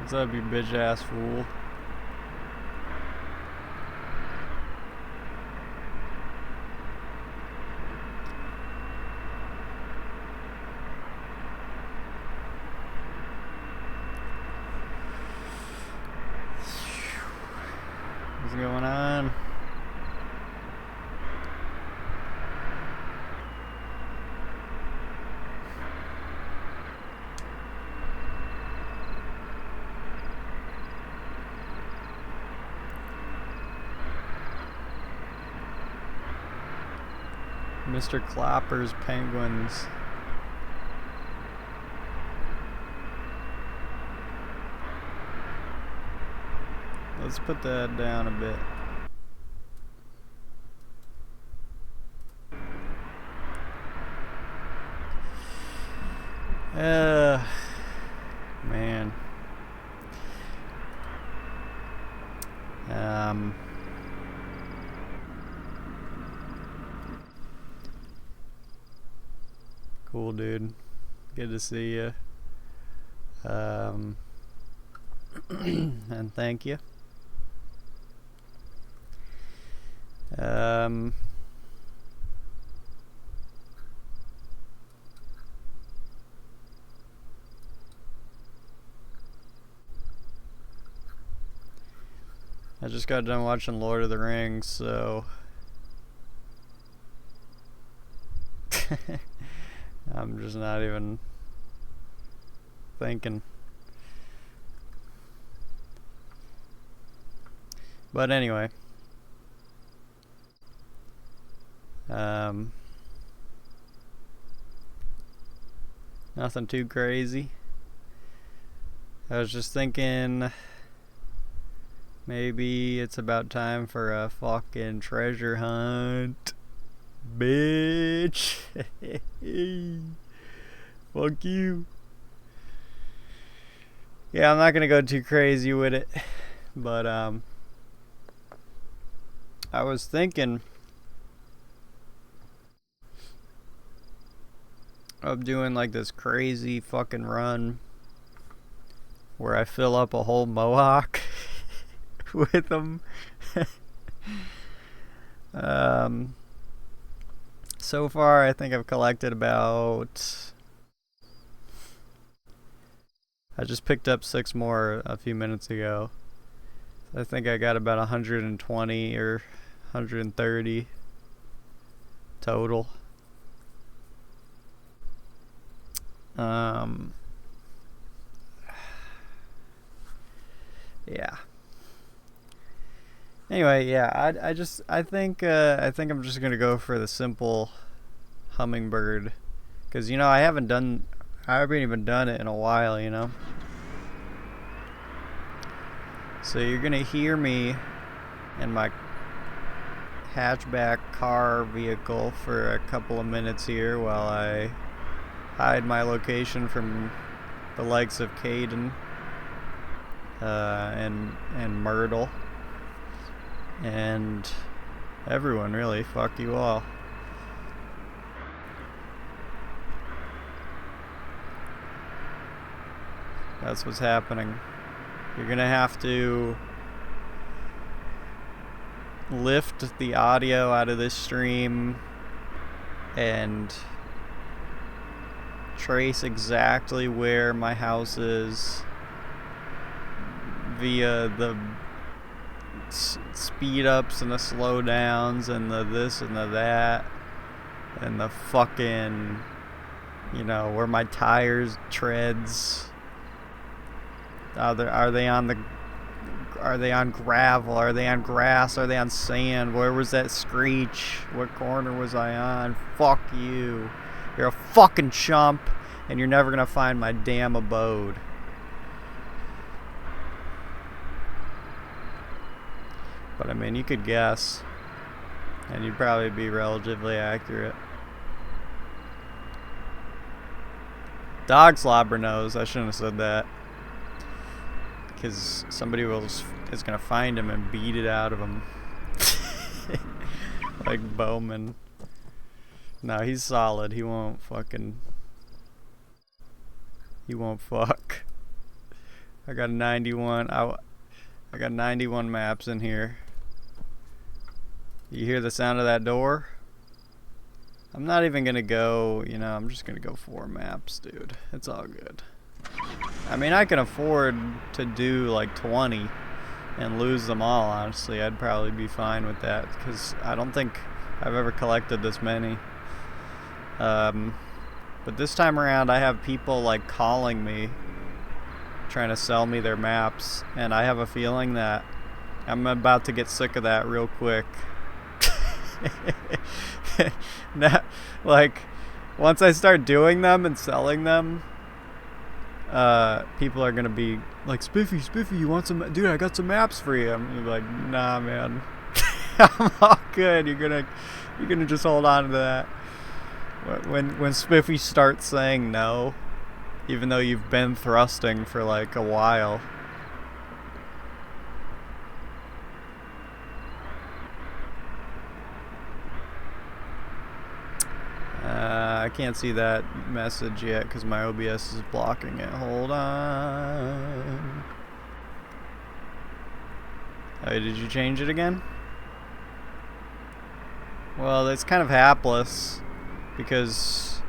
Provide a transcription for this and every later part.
What's up, you bitch ass fool? What's going on? Mr. Clapper's Penguins. Let's put that down a bit. Man. Cool, dude. Good to see you. And thank you. I just got done watching Lord of the Rings, so I'm just not even thinking. But anyway, nothing too crazy. I was just thinking maybe it's about time for a fucking treasure hunt. Bitch. Fuck you. Yeah, I'm not gonna go too crazy with it, but I was thinking of doing like this crazy fucking run where I fill up a whole mohawk with them. So far I think I've collected about, I just picked up 6 more a few minutes ago. I think I got about 120 or 130 total. Yeah. Anyway, yeah, I think I'm just gonna go for the simple hummingbird, because I haven't even done it in a while, So you're gonna hear me in my hatchback car vehicle for a couple of minutes here while I hide my location from the likes of Caden and Myrtle and everyone, really. Fuck you all. That's what's happening. You're gonna have to lift the audio out of this stream and trace exactly where my house is via the speed ups and the slow downs and the this and the that and the fucking, where my tires treads. Are they on gravel? Are they on grass? Are they on sand? Where was that screech? What corner was I on? Fuck you. You're a fucking chump, and you're never gonna find my damn abode. But I mean, you could guess, and you'd probably be relatively accurate. Dog slobber knows. I shouldn't have said that, because somebody is gonna find him and beat it out of him. Like Bowman. No, he's solid. He won't fuck. I got 91. I got 91 maps in here. You hear the sound of that door? I'm not even gonna go, you know, I'm just gonna go 4 maps, dude. It's all good. I mean, I can afford to do like 20 and lose them all, honestly. I'd probably be fine with that, because I don't think I've ever collected this many. But this time around, I have people like calling me, trying to sell me their maps, and I have a feeling that I'm about to get sick of that real quick. Now, like, once I start doing them and selling them, people are gonna be like, Spiffy, you want some? Dude, I got some maps for you. I'm like, nah, man. I'm all good. You're gonna just hold on to that. When Spiffy starts saying no, even though you've been thrusting for like a while. I can't see that message yet because my OBS is blocking it. Hold on. Oh, did you change it again? Well, it's kind of hapless because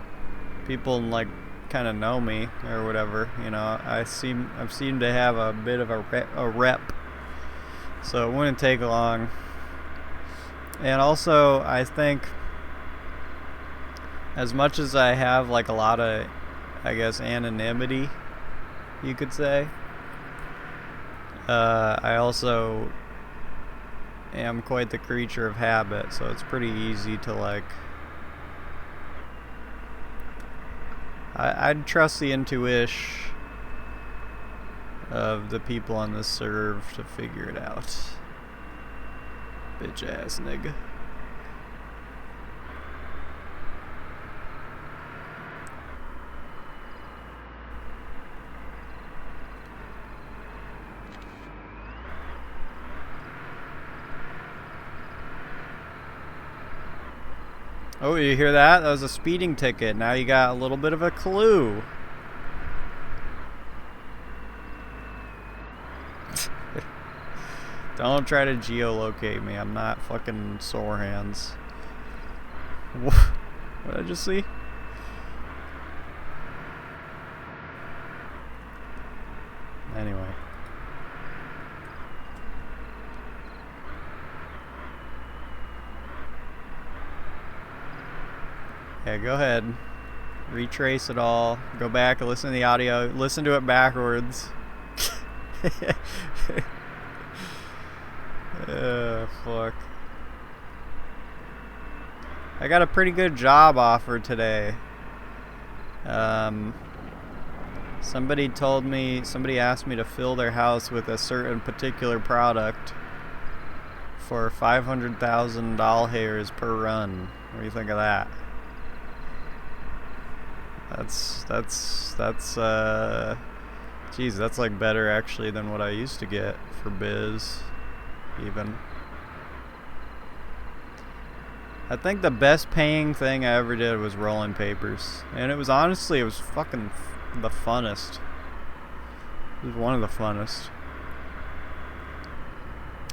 people like kind of know me or whatever. You know, I've seemed to have a bit of a rep, so it wouldn't take long. And also, I think, as much as I have like a lot of, I guess, anonymity, you could say, I also am quite the creature of habit, so it's pretty easy to like, I'd trust the intuition of the people on this serve to figure it out. Bitch ass nigga. Oh, you hear that? That was a speeding ticket. Now you got a little bit of a clue. Don't try to geolocate me. I'm not fucking sore hands. What did I just see? Anyway. Yeah, go ahead. Retrace it all. Go back and listen to the audio. Listen to it backwards. Fuck. I got a pretty good job offer today. Somebody asked me to fill their house with a certain particular product for 500,000 doll hairs per run. What do you think of that? Geez, that's like better actually than what I used to get for biz, even. I think the best paying thing I ever did was rolling papers, and it was fucking the funnest. It was one of the funnest.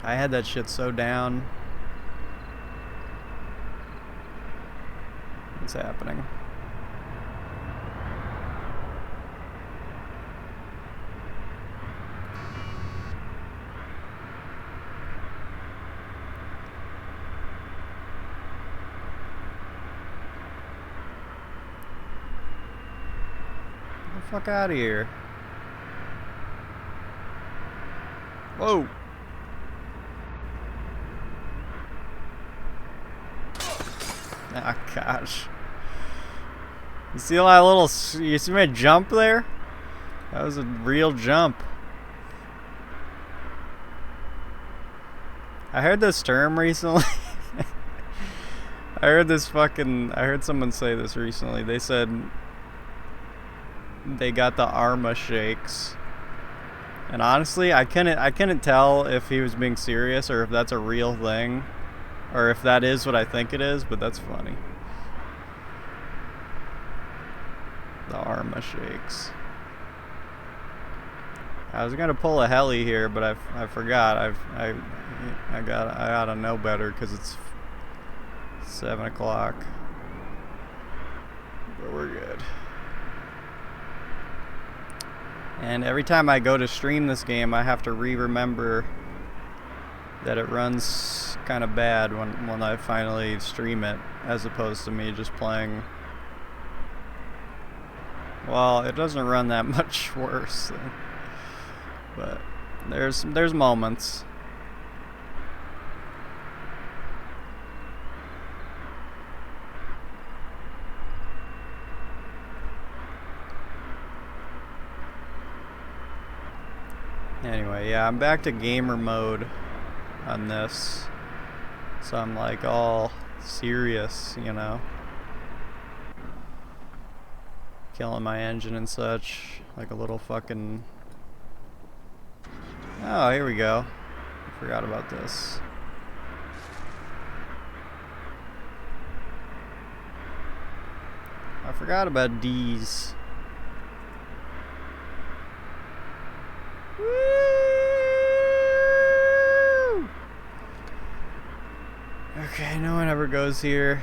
I had that shit so down. What's happening? Fuck out of here. Whoa. Oh gosh. You see that little, you see my jump there? That was a real jump. I heard this term recently. I heard someone say this recently. They said they got the Arma shakes, and honestly, I couldn't tell if he was being serious or if that's a real thing, or if that is what I think it is. But that's funny. The Arma shakes. I was gonna pull a heli here, but I forgot. I gotta know better because it's 7 o'clock. But we're good. And every time I go to stream this game, I have to remember that it runs kind of bad when I finally stream it, as opposed to me just playing. Well, it doesn't run that much worse, but there's moments. Anyway, yeah, I'm back to gamer mode on this, so I'm like all serious, you know, killing my engine and such, like a little fucking... Oh, here we go. I forgot about this. I forgot about D's. Woo! Okay, no one ever goes here.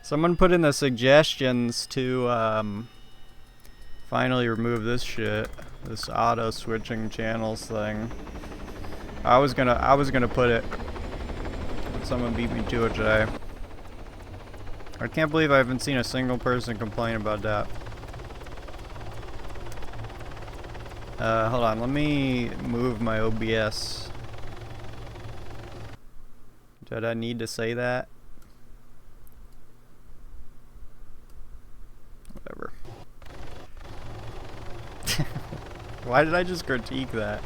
Someone put in the suggestions to finally remove this shit, this auto switching channels thing. I was gonna put it, but someone beat me to it today. I can't believe I haven't seen a single person complain about that. Hold on, let me move my OBS. Did I need to say that? Whatever. Why did I just critique that?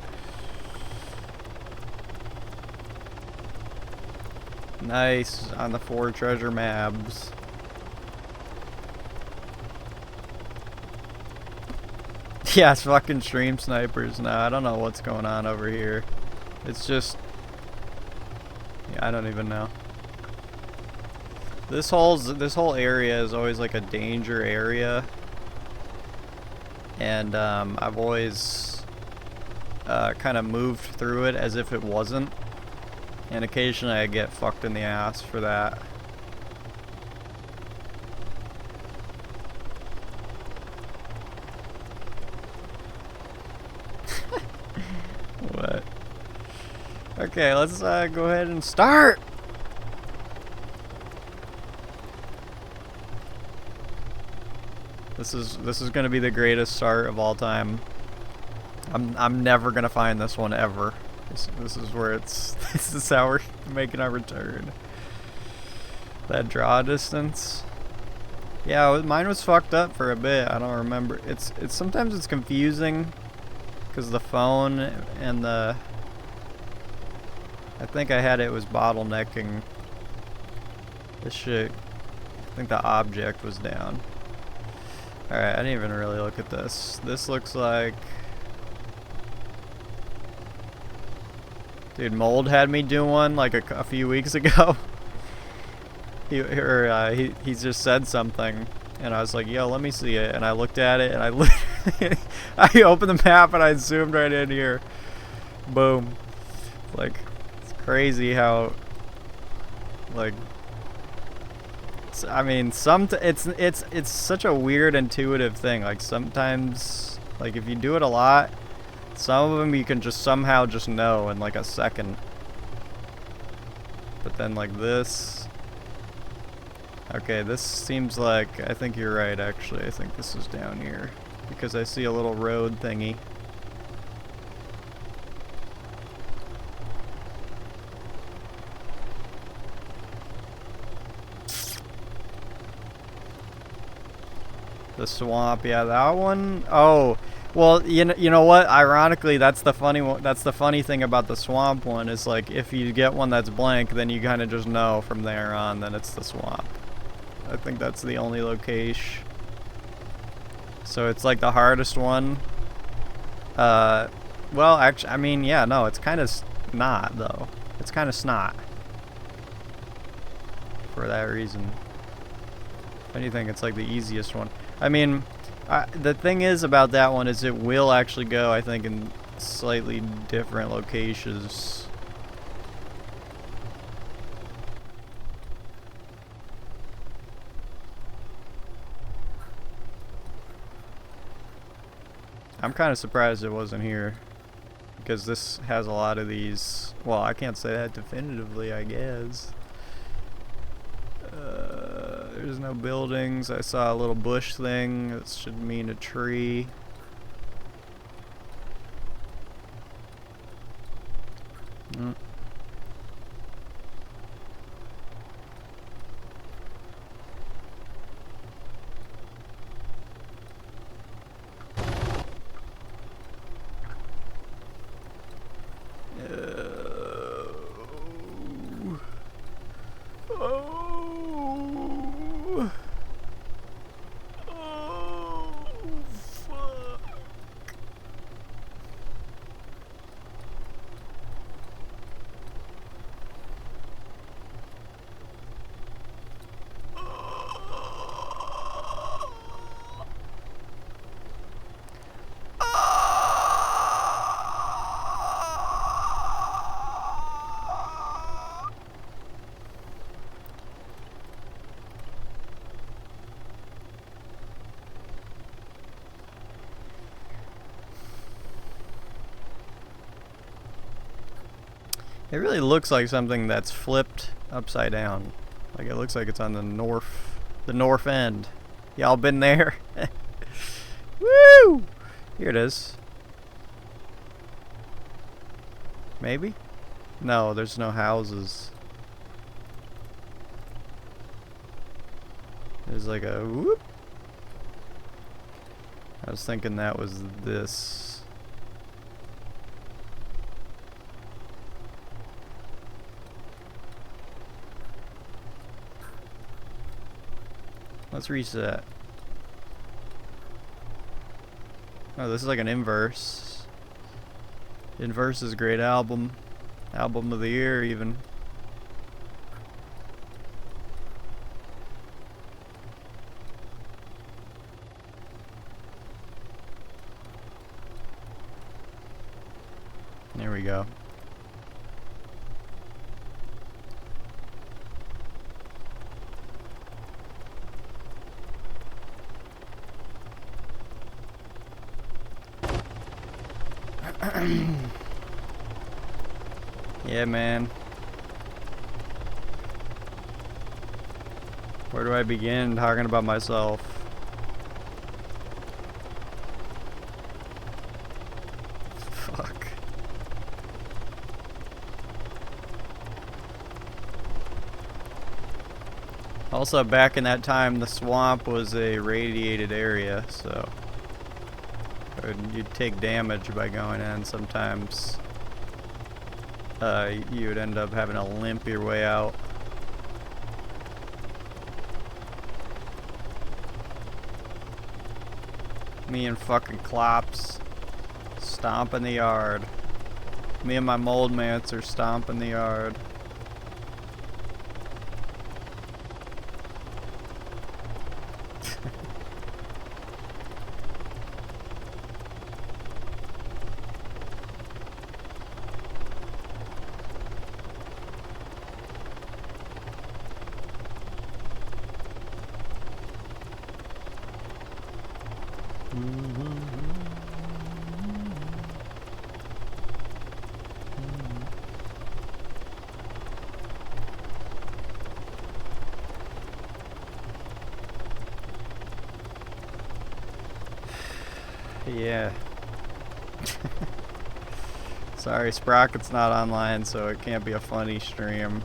Nice, on the 4 treasure maps. Yeah, it's fucking stream snipers now. I don't know what's going on over here. It's just... yeah, I don't even know. This whole area is always like a danger area. And I've always kind of moved through it as if it wasn't. And occasionally I get fucked in the ass for that. What? Okay, let's go ahead and start! This is gonna be the greatest start of all time. I'm never gonna find this one ever. This is where it's... this is how we're making our return. That draw distance. Yeah, mine was fucked up for a bit. I don't remember. It's sometimes it's confusing because the phone and the... I think I had it was bottlenecking. This shit... I think the object was down. Alright, I didn't even really look at this. This looks like... Dude, Mold had me do one like a few weeks ago. He just said something, and I was like, "Yo, let me see it." And I looked at it, and I opened the map, and I zoomed right in here. Boom. Like, it's crazy how, like, I mean, it's such a weird intuitive thing. Like sometimes, like if you do it a lot. Some of them you can just somehow just know in like a second. But then like this... Okay, this seems like... I think you're right actually. I think this is down here. Because I see a little road thingy. The swamp, yeah, that one... Oh... Well, you know what? Ironically, that's the funny one. That's the funny thing about the swamp one is like if you get one that's blank, then you kind of just know from there on that it's the swamp. I think that's the only location. So it's like the hardest one. Well, actually, I mean, yeah, no, it's kind of not, though. It's kind of snot. For that reason. If anything, it's like the easiest one. I mean, the thing is about that one is it will actually go, I think, in slightly different locations. I'm kind of surprised it wasn't here. Because this has a lot of these. Well, I can't say that definitively, I guess. There's no buildings. I saw a little bush thing. That should mean a tree. Mm. It really looks like something that's flipped upside down. Like it looks like it's on the north end. Y'all been there? Woo! Here it is. Maybe? No, there's no houses. There's like a whoop. I was thinking that was this. Let's reset. Oh, this is like an Inverse. Inverse is a great album. Album of the year, even. There we go. Yeah, man. Where do I begin talking about myself? Fuck. Also, back in that time, the swamp was a radiated area, so you'd take damage by going in. Sometimes you would end up having to limp your way out. Me and fucking Klops stomping the yard. Me and my mold mats are stomping the yard. Yeah. Sorry, Sprocket's not online, so it can't be a funny stream.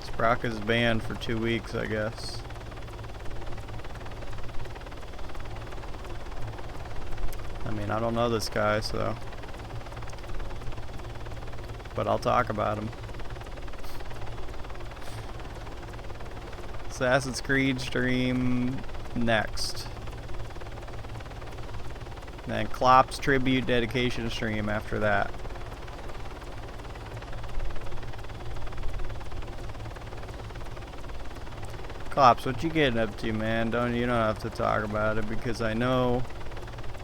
Sprocket's banned for 2 weeks, I guess. I mean, I don't know this guy, so but I'll talk about them. Assassin's Creed stream next. Then Klopp's tribute dedication stream after that. Klops, what you getting up to, man? You don't have to talk about it because I know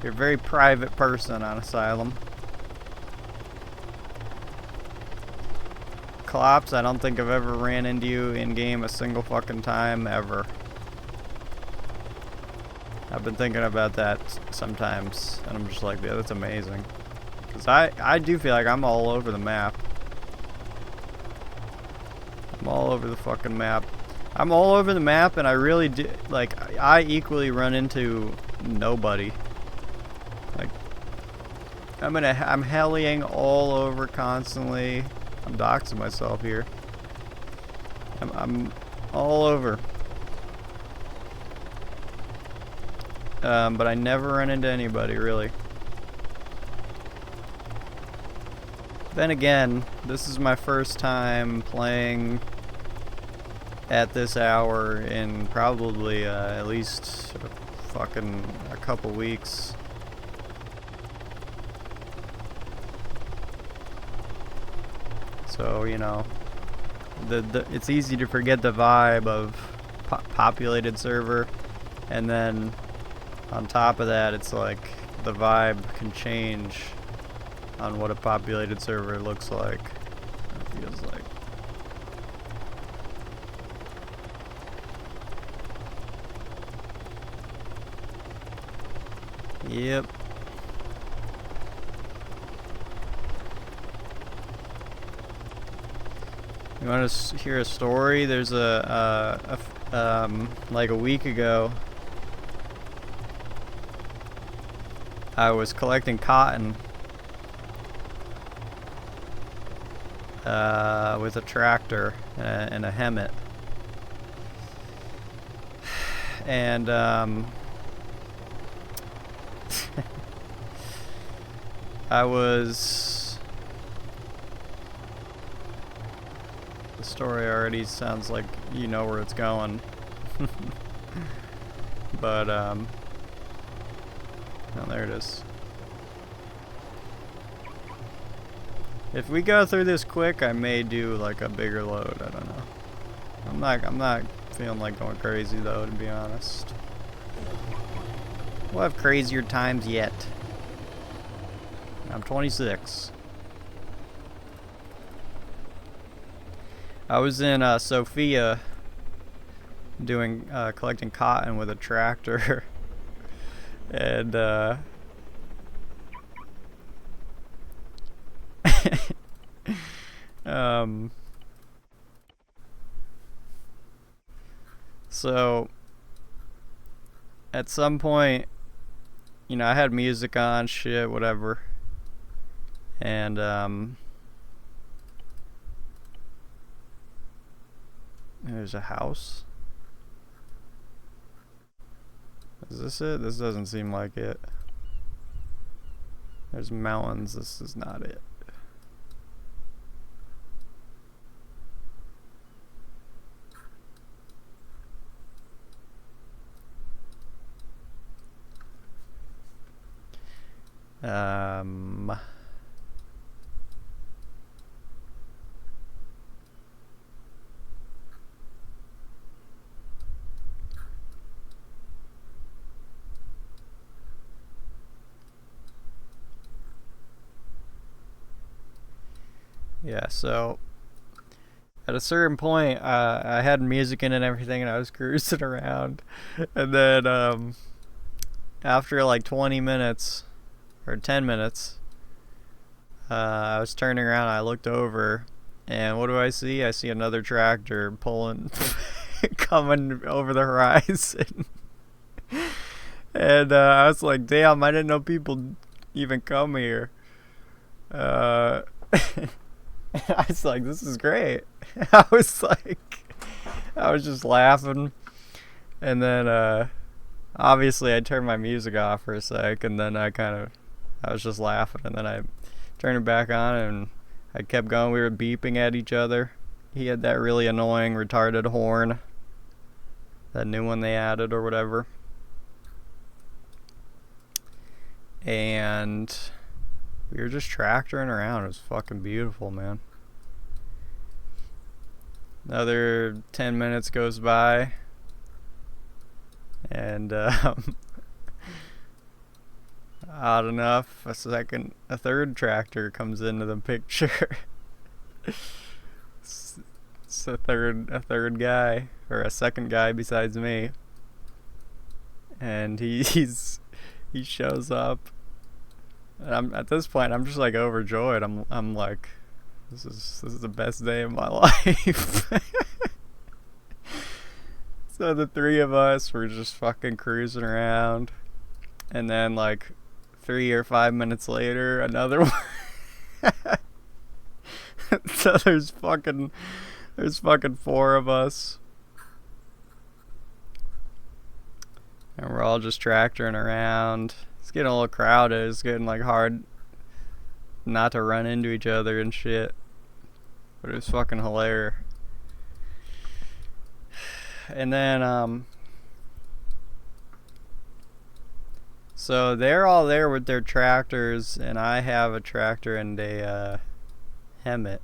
you're a very private person on Asylum. Klops, I don't think I've ever ran into you in game a single fucking time ever. I've been thinking about that sometimes, and I'm just like, yeah, that's amazing. Because I do feel like I'm all over the map. I'm all over the fucking map. I'm all over the map, and I really do, like, I equally run into nobody. Like, I'm hellying all over constantly. I'm doxing myself here. I'm all over. But I never run into anybody, really. Then again, this is my first time playing at this hour in probably at least fucking a couple weeks. So, you know, it's easy to forget the vibe of populated server, and then on top of that, it's like the vibe can change on what a populated server looks like. It feels like. Yep. You want to hear a story? There's like a week ago, I was collecting cotton with a tractor and a Hemet, and I was. The story already sounds like you know where it's going, but oh, there it is. If we go through this quick, I may do like a bigger load. I don't know. I'm not feeling like going crazy though, to be honest. We'll have crazier times yet. I'm 26. I was in Sofia doing collecting cotton with a tractor, and so at some point, you know, I had music on, shit, whatever, and there's a house. Is this it? This doesn't seem like it. There's mountains. This is not it. Yeah, so at a certain point, I had music in and everything, and I was cruising around, and then after like 20 minutes or 10 minutes, I was turning around, and I looked over, and what do I see? I see another tractor pulling, coming over the horizon, and I was like, damn, I didn't know people even come here. I was like, this is great. I was just laughing. And then, obviously I turned my music off for a sec, and then I was just laughing, and then I turned it back on, and I kept going. We were beeping at each other. He had that really annoying retarded horn. That new one they added or whatever. And we were just tractoring around. It was fucking beautiful, man. Another 10 minutes goes by. And odd enough, a third tractor comes into the picture. It's a third guy, or a second guy besides me. And he shows up. And at this point I'm just like overjoyed. I'm like, this is the best day of my life. So the three of us were just fucking cruising around, and then like 3 or 5 minutes later, another one. So there's fucking 4 of us, and we're all just tractoring around. It's getting a little crowded. It's getting like hard not to run into each other and shit, but it was fucking hilarious. And then so they're all there with their tractors, and I have a tractor and a Hemet.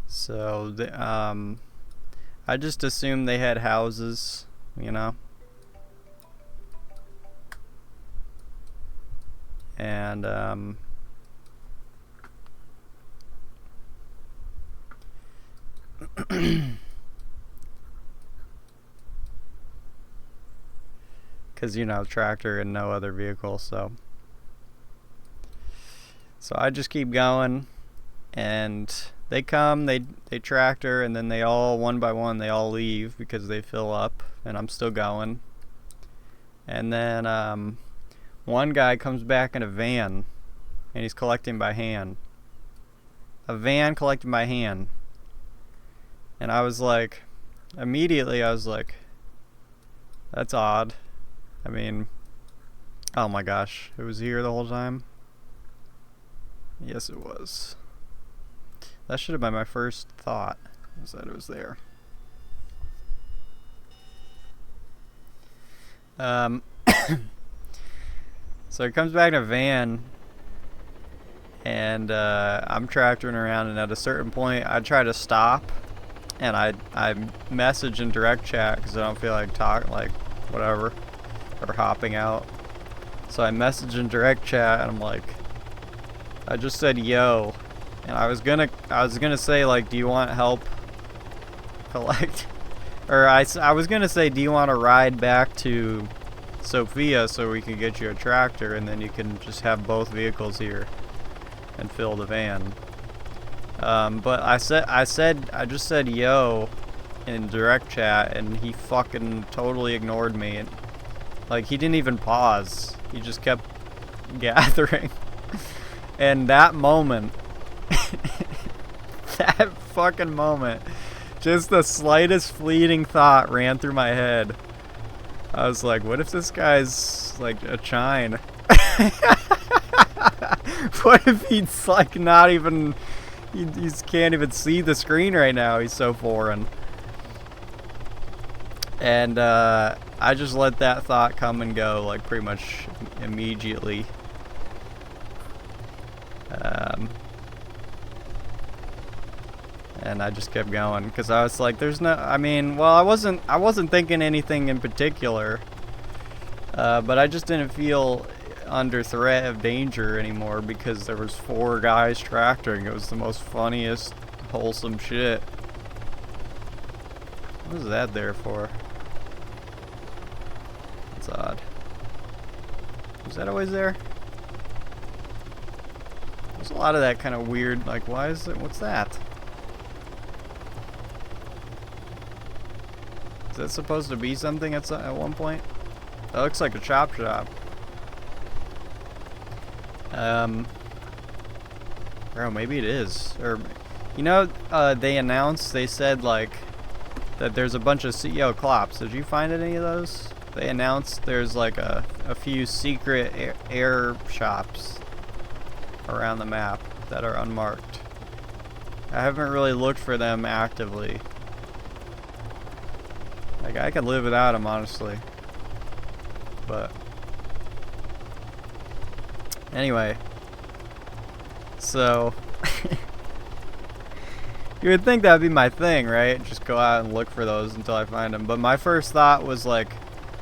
So I just assumed they had houses, you know. And because, you know, tractor and no other vehicle, so I just keep going, and they come, they tractor, and then they all, one by one, they all leave because they fill up, and I'm still going. And then one guy comes back in a van, and he's collecting by hand. A van collecting by hand. And I was like, immediately I was like, that's odd. I mean, oh my gosh, it was here the whole time? Yes, it was. That should have been my first thought, was that it was there. So he comes back in a van, and I'm tractoring around, and at a certain point I try to stop, and I message in direct chat because I don't feel like whatever, or hopping out. So I message in direct chat, and I'm like, I just said yo, and I was gonna say, like, do you want help collect, or I was gonna say, do you want to ride back to Sophia so we can get you a tractor, and then you can just have both vehicles here and fill the van. But I just said yo in direct chat, and he fucking totally ignored me, and like, he didn't even pause. He just kept gathering. And that moment, that fucking moment, just the slightest fleeting thought ran through my head. I was like, what if this guy's like a chine? What if he's like not even, he can't even see the screen right now, he's so foreign. And I just let that thought come and go, like, pretty much immediately. And I just kept going, because I was like, there's no, I mean, well, I wasn't thinking anything in particular, but I just didn't feel under threat of danger anymore, because there was 4 guys tractoring. It was the most funniest, wholesome shit. What was that there for? That's odd. Was that always there? There's a lot of that kind of weird, like, why is it, what's that? Is that supposed to be something at one point? That looks like a chop shop. Bro, maybe it is. Or, you know, they said, like, that there's a bunch of CEO clops. Did you find any of those? They announced there's, like, a few secret air shops around the map. that are unmarked. I haven't really looked for them actively. Like, I could live without them, honestly. But anyway, so you would think that'd be my thing, right? Just go out and look for those until I find them. But my first thought was like,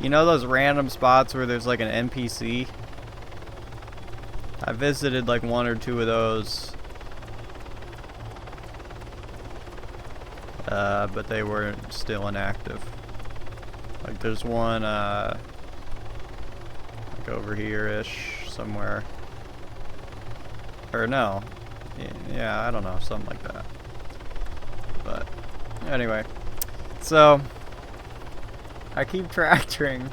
you know those random spots where there's like an NPC? I visited like 1 or 2 of those. But they were still inactive. Like there's one like over here-ish somewhere. Or no. Yeah, I don't know, something like that. But anyway, so I keep tractoring,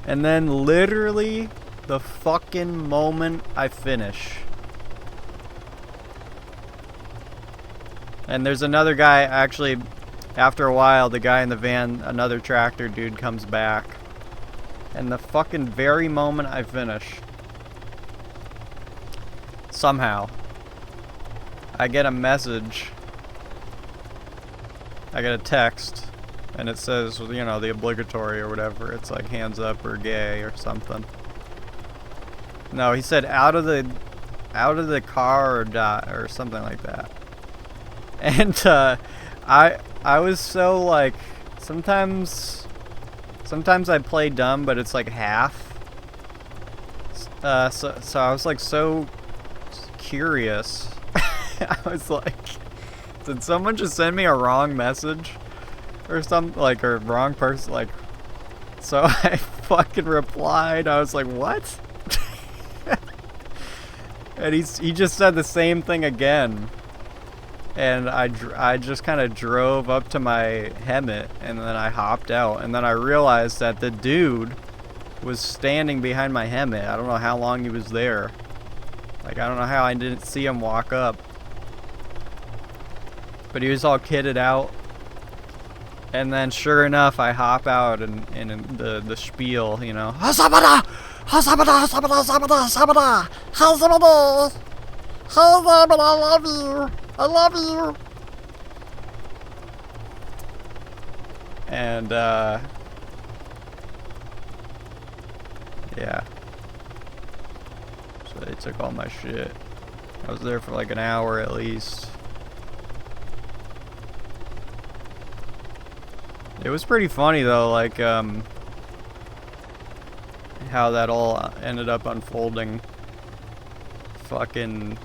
and then literally the fucking moment I finish, and there's another guy, actually, after a while, the guy in the van, another tractor dude, comes back, and the fucking very moment I finish, somehow I get a message. I get a text, and it says, you know, the obligatory or whatever. It's like hands up or gay or something. No, he said out of the car or die or something like that. And I was so like, sometimes I play dumb, but it's like half. So I was like so curious. I was like, did someone just send me a wrong message or something, like, or wrong person, like, so I fucking replied. I was like, what? And he just said the same thing again, and I just kind of drove up to my Hemet, and then I hopped out, and then I realized that the dude was standing behind my Hemet. I don't know how long he was there. Like, I don't know how I didn't see him walk up. But he was all kitted out. And then sure enough, I hop out and the spiel, you know. Hasabada! Hasabada! Hasabada! Hasabada! Hasabada! Hasabada! Hasabada! I love you! I love you! And, yeah. So they took all my shit. I was there for like an hour at least. It was pretty funny though, like, how that all ended up unfolding. Fucking,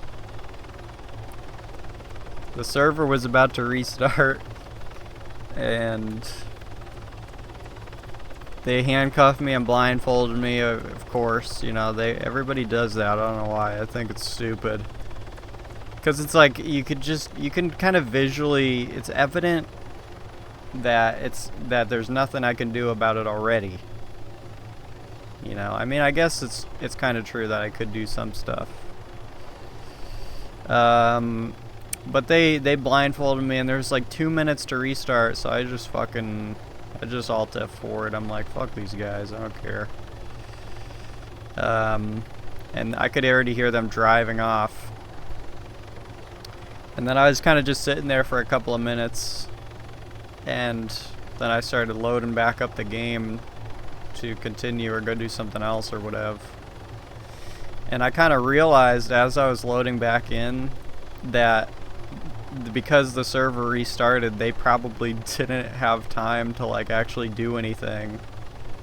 the server was about to restart, and they handcuffed me and blindfolded me, of course. You know, everybody does that. I don't know why. I think it's stupid. Because it's like, you can kind of visually, it's evident that there's nothing I can do about it already. You know, I mean, I guess it's kind of true that I could do some stuff. But they blindfolded me, and there's like 2 minutes to restart, so I just Alt F4'd. I'm like, fuck these guys, I don't care. And I could already hear them driving off. And then I was kind of just sitting there for a couple of minutes, and then I started loading back up the game to continue or go do something else or whatever. And I kind of realized as I was loading back in that because the server restarted, they probably didn't have time to like actually do anything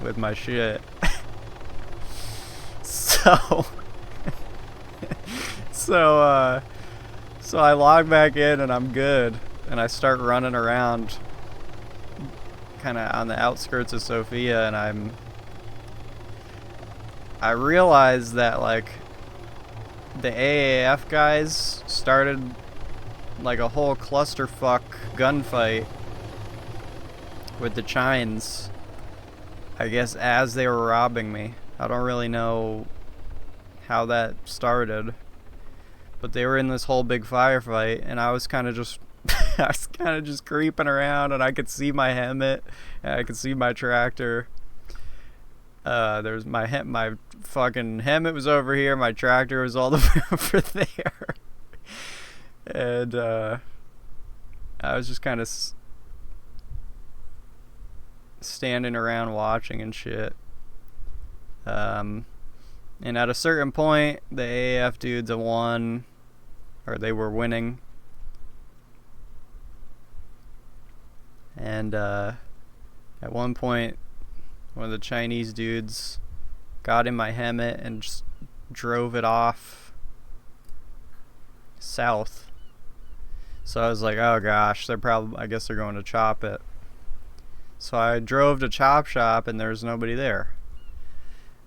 with my shit. So so I log back in and I'm good, and I start running around kind of on the outskirts of Sofia, and I realized that like the AAF guys started like a whole clusterfuck gunfight with the Chines, I guess, as they were robbing me. I don't really know how that started, but they were in this whole big firefight, and I was kind of just creeping around, and I could see my Hemet, and I could see my tractor. There's my fucking Hemet was over here, my tractor was all the way over there. And I was just kind of standing around watching and shit. And at a certain point, the AAF dudes won, or they were winning. And at one point, one of the Chinese dudes got in my Hemet and just drove it off south. So I was like, oh gosh, I guess they're going to chop it. So I drove to Chop Shop and there was nobody there.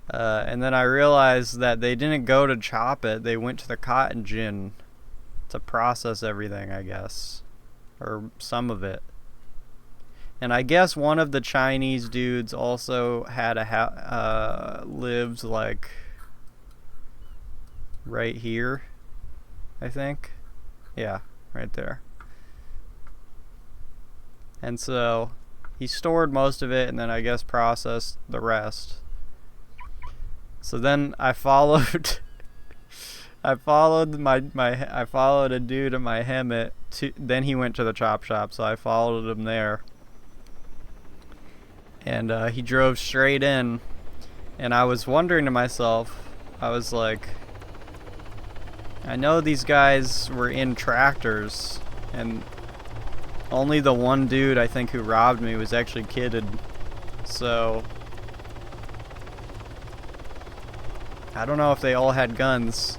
And then I realized that they didn't go to chop it, they went to the cotton gin to process everything, I guess. Or some of it. And I guess one of the Chinese dudes also had lived like right here, I think. Yeah, right there. And so he stored most of it and then I guess processed the rest. So then I followed I followed a dude in my Hemet then he went to the chop shop, so I followed him there. And he drove straight in, and I was wondering to myself, I was like, I know these guys were in tractors, and only the one dude I think who robbed me was actually kitted. So I don't know if they all had guns.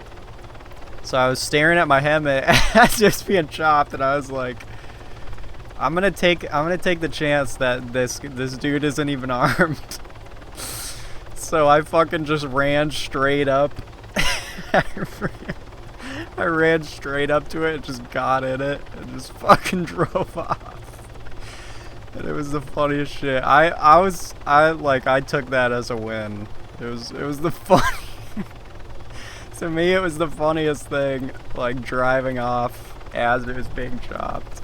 So I was staring at my Hemet just being chopped, and I was like, I'm gonna take the chance that this dude isn't even armed. So I fucking just ran straight up. I ran straight up to it, just got in it, and just fucking drove off. And it was the funniest shit. I took that as a win. It was the fun. To me, it was the funniest thing, like driving off as it was being chopped.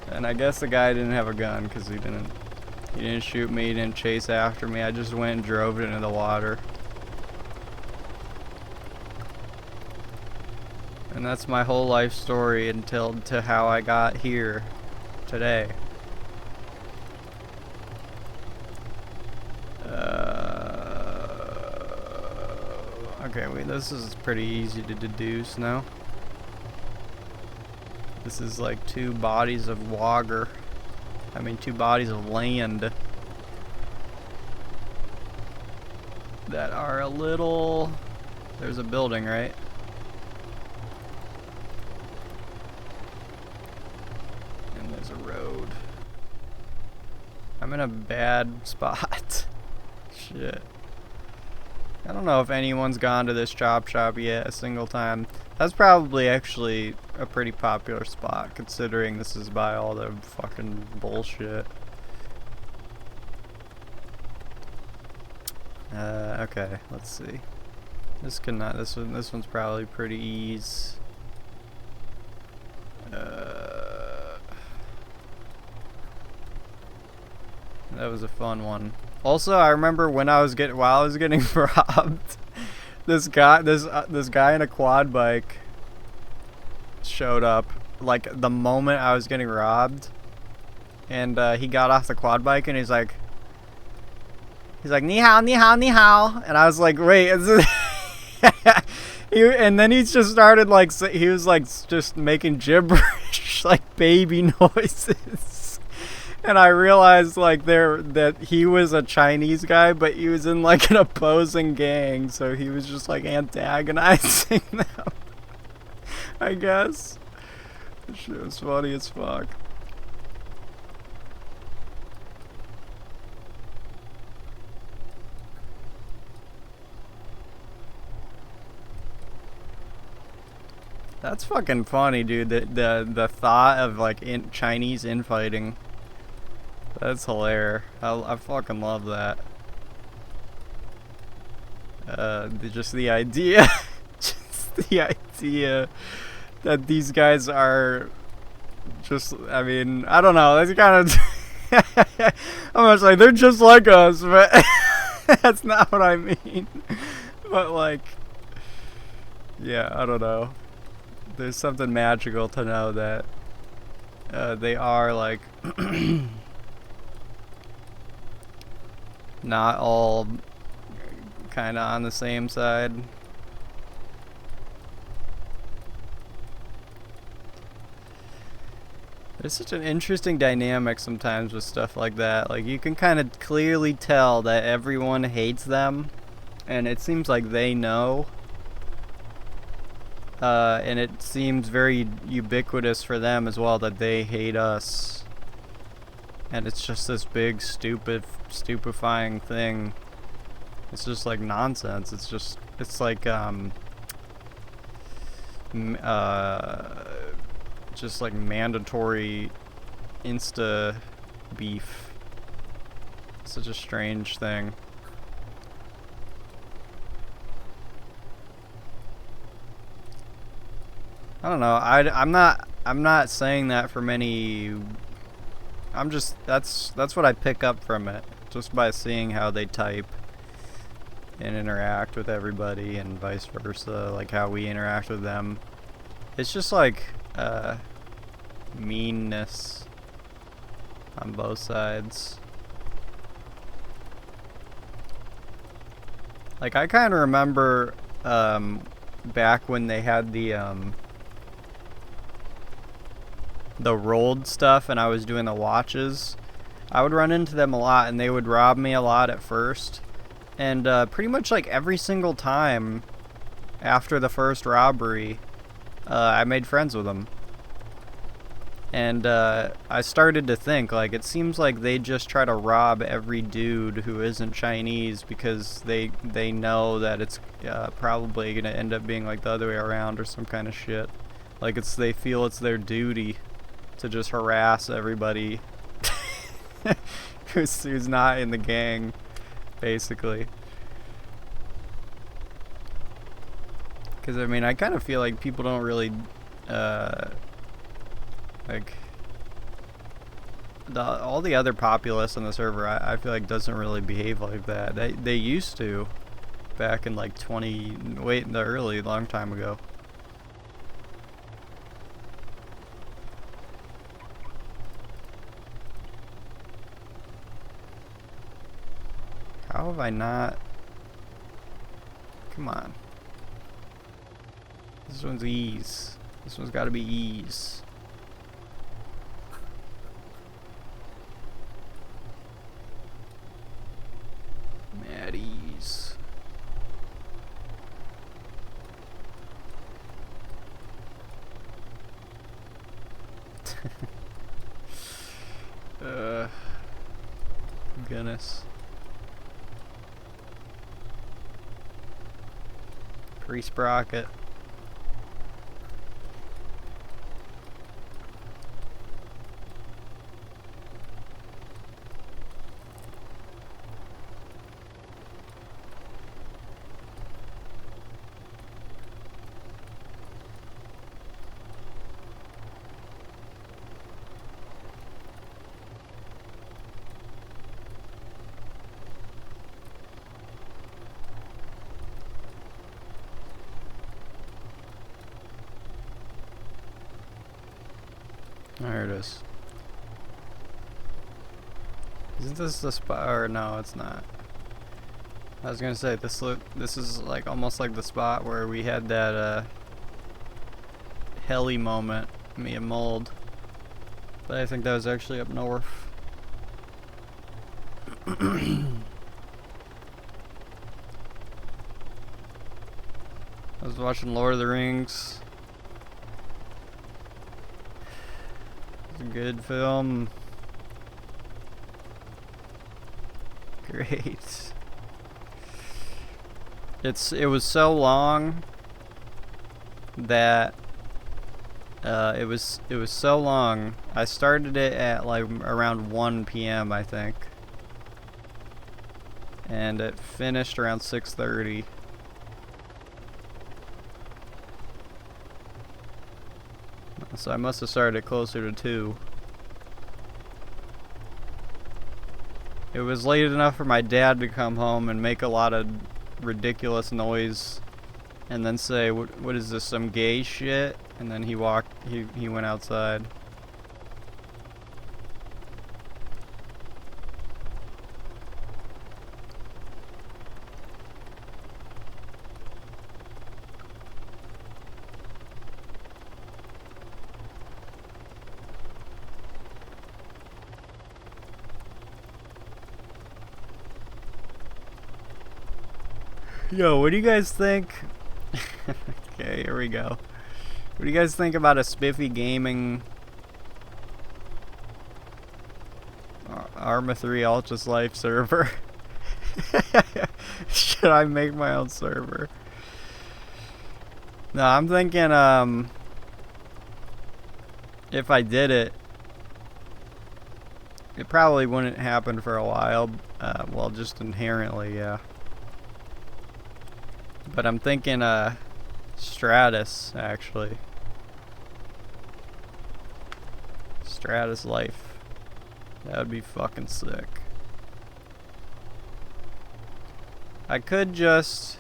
And I guess the guy didn't have a gun because he didn't shoot me, he didn't chase after me. I just went and drove it into the water. And that's my whole life story until to how I got here today. Okay, this is pretty easy to deduce now. This is like two bodies of water. I mean, two bodies of land that are a little... There's a building, right? And there's a road. I'm in a bad spot. Shit. I don't know if anyone's gone to this chop shop yet a single time. That's probably actually a pretty popular spot, considering this is by all the fucking bullshit. Okay, let's see. This one's probably pretty easy. That was a fun one. Also, I remember while I was getting robbed, this guy in a quad bike showed up like the moment I was getting robbed, and he got off the quad bike and he's like ni hao ni hao ni hao, and I was like, wait, is this and then he just started like he was like just making gibberish like baby noises. And I realized like that he was a Chinese guy, but he was in like an opposing gang, so he was just like antagonizing them. I guess. This shit was funny as fuck. That's fucking funny, dude. The thought of like Chinese infighting. That's hilarious. I fucking love that. Just the idea, that these guys are just, I mean, I don't know. That's kind of, I'm gonna say they're just like us, but that's not what I mean. But like, yeah, I don't know. there's something magical to know that they are like not all kind of on the same side. There's such an interesting dynamic sometimes with stuff like that. Like, you can kind of clearly tell that everyone hates them, and it seems like they know. And it seems very ubiquitous for them as well that they hate us. And it's just this big, stupefying thing. It's just like nonsense. It's like, just like mandatory insta beef. Such a strange thing. I don't know. I'm not saying that from any. I'm just that's what I pick up from it just by seeing how they type and interact with everybody and vice versa, like how we interact with them. It's just like meanness on both sides. Like, I kind of remember back when they had the rolled stuff and I was doing the watches, I would run into them a lot and they would rob me a lot at first. And pretty much like every single time after the first robbery, I made friends with them. And I started to think, like, it seems like they just try to rob every dude who isn't Chinese because they know that it's probably going to end up being like the other way around or some kind of shit. Like, they feel it's their duty to just harass everybody who's not in the gang, basically. Because, I mean, I kind of feel like people don't really, like, all the other populace on the server, I feel like doesn't really behave like that. They used to, back in like long time ago. How have I not? Come on. This one's ease. This one's got to be ease. Mad ease. Goodness. Pre-sprocket. There it is. Isn't this the spot? Or no, it's not. I was gonna say this is like almost like the spot where we had that heli moment, me and Mold. But I think that was actually up north. I was watching Lord of the Rings. It's a good film. Great. It was so long that it was so long. I started it at like around 1 p.m. I think, and it finished around 6:30. So I must have started it closer to 2. It was late enough for my dad to come home and make a lot of ridiculous noise and then say, what is this, some gay shit? And then he went outside. Yo, what do you guys think? Okay, here we go. What do you guys think about a Spiffy Gaming Arma 3 Ultra's Life server? Should I make my own server? No, I'm thinking, if I did it, it probably wouldn't happen for a while. Well, just inherently, yeah. But I'm thinking, Stratus, actually. Stratus Life. That would be fucking sick. I could just...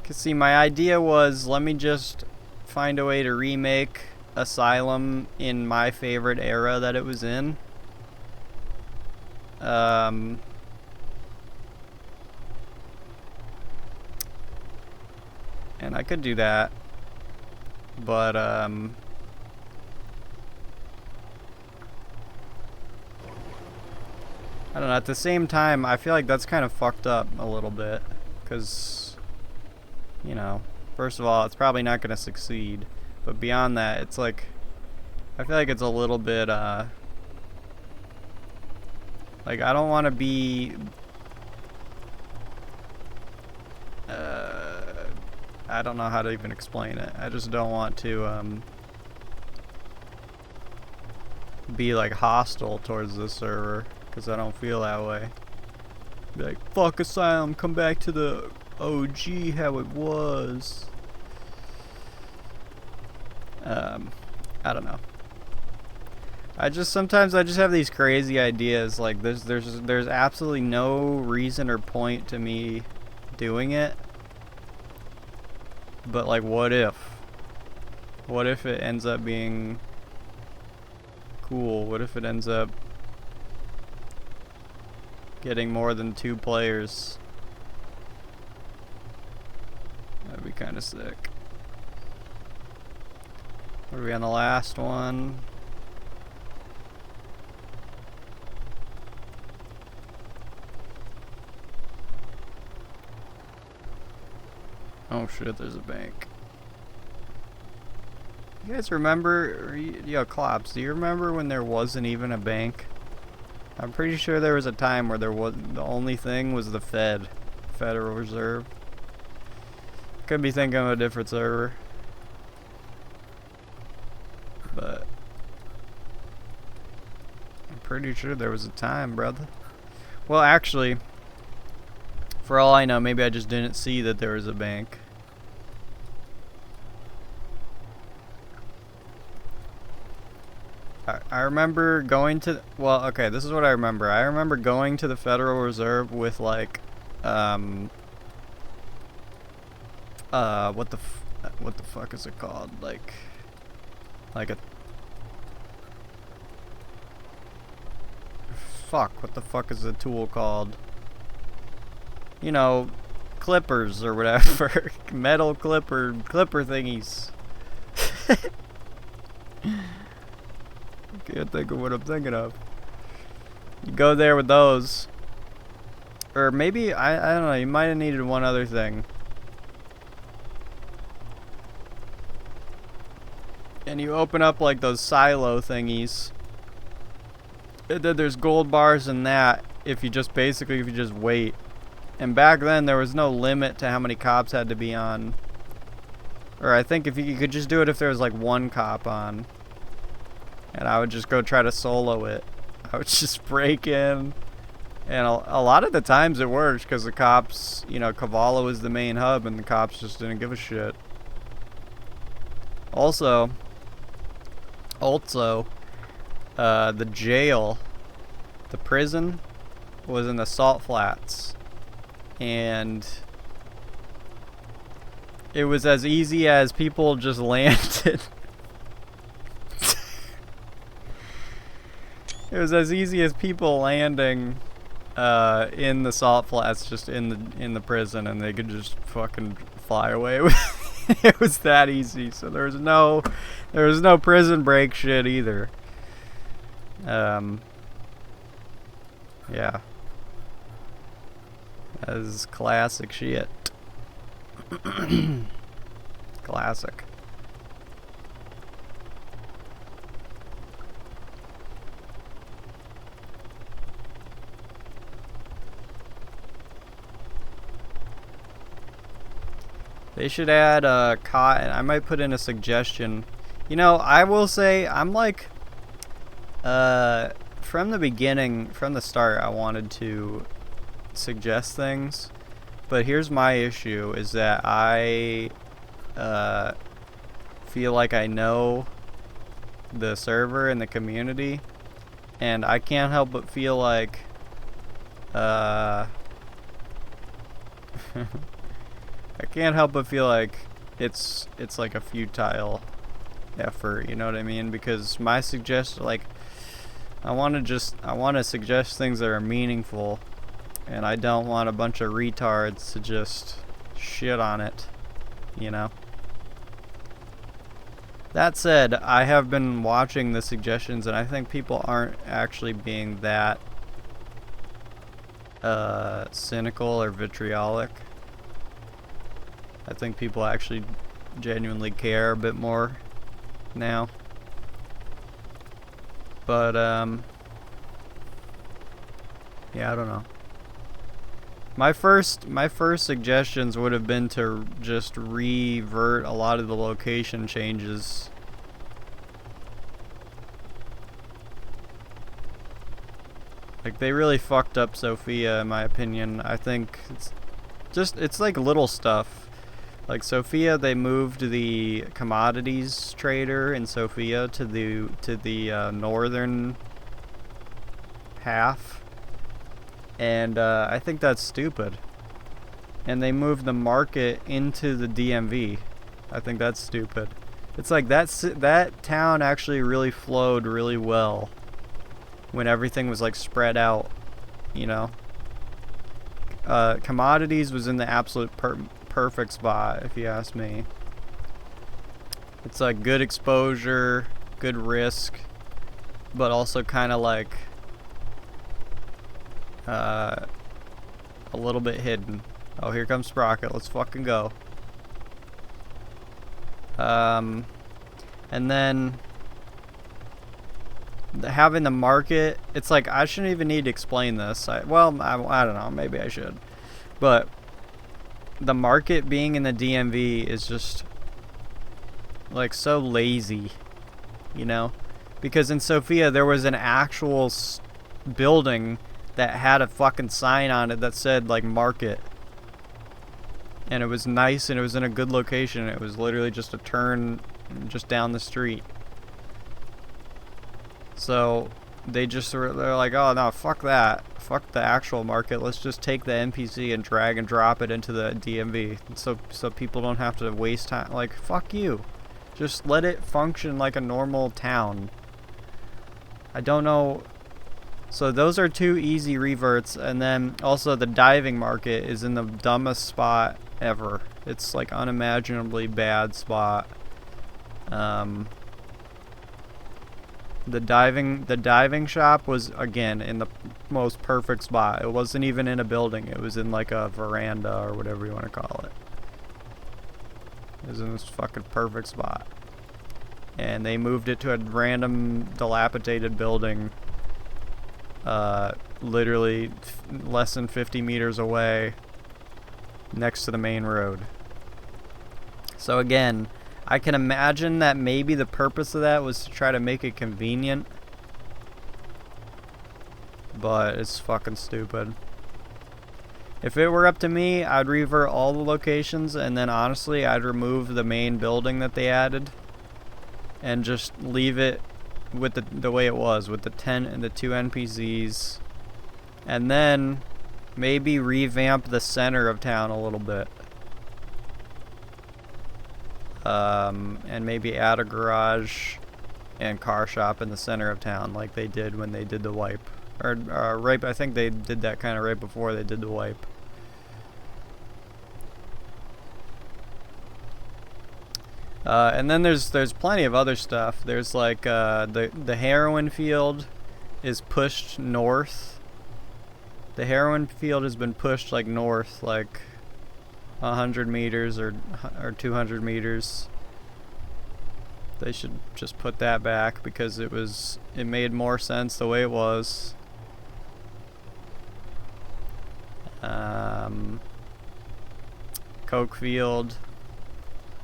Cause see, my idea was, let me just find a way to remake Asylum in my favorite era that it was in. And I could do that, but I don't know, at the same time I feel like that's kind of fucked up a little bit, because, you know, first of all, it's probably not going to succeed, but beyond that, it's like, I feel like it's a little bit like, I don't want to be I don't know how to even explain it. I just don't want to be like hostile towards this server, because I don't feel that way. Be like, fuck Asylum, come back to the OG how it was. I don't know. Sometimes I just have these crazy ideas. Like there's absolutely no reason or point to me doing it. But like, what if? What if it ends up being cool? What if it ends up getting more than 2 players? That'd be kind of sick. What are we on the last one? Oh shit, there's a bank. You guys remember, yo, Klops, do you remember when there wasn't even a bank? I'm pretty sure there was a time where there was, the only thing was the Federal Reserve. Could be thinking of a different server. But I'm pretty sure there was a time, brother. Well, actually, for all I know, maybe I just didn't see that there was a bank. I remember going to, well, okay, this is what I remember. I remember going to the Federal Reserve with like, what the fuck is it called? Like a, fuck, what the fuck is the tool called? You know, clippers or whatever. Metal clipper thingies. Can't think of what I'm thinking of. You go there with those. Or maybe, I don't know, you might have needed one other thing. And you open up like those silo thingies. And then there's gold bars in that if you just wait. And back then there was no limit to how many cops had to be on. Or I think if you could just do it if there was like 1 cop on. And I would just go try to solo it. I would just break in. And a lot of the times it worked because the cops, you know, Cavallo was the main hub and the cops just didn't give a shit. Also, the jail, the prison, was in the Salt Flats. And It was as easy as people just landed. It was as easy as people landing in the salt flats, just in the prison, and they could just fucking fly away. It was that easy. So there was no prison break shit either. Yeah. That is classic shit. Classic. They should add cotton. I might put in a suggestion. You know, I will say I'm like, from the beginning, from the start, I wanted to suggest things, but here's my issue: is that I feel like I know the server and the community, and I can't help but feel like I can't help but feel like it's like a futile effort, you know what I mean? Because my suggestion, like, I want to suggest things that are meaningful, and I don't want a bunch of retards to just shit on it, you know? That said, I have been watching the suggestions, and I think people aren't actually being that cynical or vitriolic. I think people actually genuinely care a bit more now. But yeah, I don't know. My first suggestions would have been to just revert a lot of the location changes. Like, they really fucked up Sophia, in my opinion. I think it's like little stuff. Like Sophia, they moved the commodities trader in Sophia to the northern half, and I think that's stupid. And they moved the market into the DMV. I think that's stupid. It's like that town actually really flowed really well when everything was like spread out, you know. Commodities was in the absolute perfect spot, if you ask me. It's like good exposure, good risk, but also kind of like a little bit hidden. Oh, here comes Sprocket. Let's fucking go. And then having the market, it's like I shouldn't even need to explain this. I don't know, maybe I should. But the market being in the DMV is just like so lazy, you know? Because in Sofia there was an actual building that had a fucking sign on it that said like market. And it was nice and it was in a good location. It was literally just a turn just down the street. So they're like, oh no, fuck that. Fuck the actual market. Let's just take the NPC and drag and drop it into the DMV. So people don't have to waste time. Like, fuck you. Just let it function like a normal town. I don't know. So those are two easy reverts. And then also the diving market is in the dumbest spot ever. It's like unimaginably bad spot. The diving shop was, again, in the most perfect spot. It wasn't even in a building. It was in like a veranda or whatever you want to call it. It was in this fucking perfect spot. And they moved it to a random dilapidated building, literally less than 50 meters away, next to the main road. So again, I can imagine that maybe the purpose of that was to try to make it convenient. But it's fucking stupid. If it were up to me, I'd revert all the locations, and then honestly, I'd remove the main building that they added and just leave it with the way it was, with the 10 and the 2 NPCs. And then maybe revamp the center of town a little bit. and maybe add a garage and car shop in the center of town like they did when they did the wipe. Or right, I think they did that kind of right before they did the wipe. And then there's plenty of other stuff. There's like the heroin field is pushed north. The heroin field has been pushed like north, like 100 meters or 200 meters. They should just put that back because it made more sense the way it was. Coke field.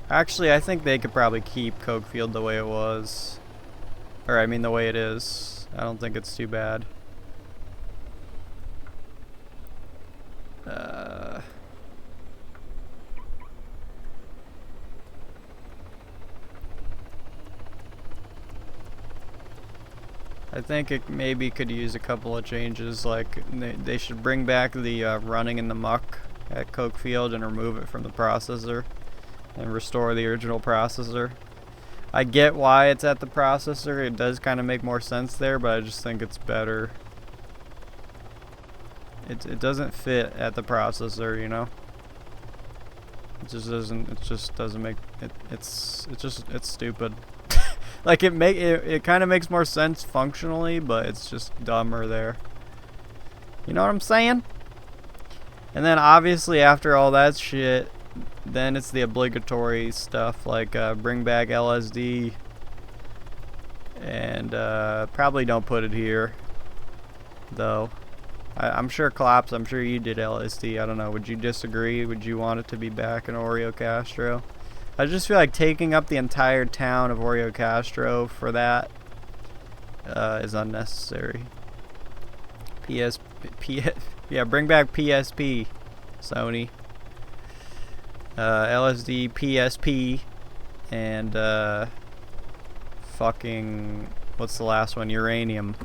Actually, I think they could probably keep Coke field the way it was. Or I mean the way it is. I don't think it's too bad. I think it maybe could use a couple of changes, like they should bring back the running in the muck at Coke Field and remove it from the processor and restore the original processor. I get why it's at the processor, it does kind of make more sense there, but I just think it's better. It doesn't fit at the processor, you know? It just doesn't make it. It's stupid. Like it kind of makes more sense functionally, but it's just dumber there. You know what I'm saying? And then obviously after all that shit, then it's the obligatory stuff like bring back LSD, and probably don't put it here, though. I'm sure Klops, I'm sure you did LSD. I don't know. Would you disagree? Would you want it to be back in Oreo Castro? I just feel like taking up the entire town of Oreo Castro for that is unnecessary. Yeah, bring back PSP, Sony. LSD, PSP, and fucking, what's the last one? Uranium.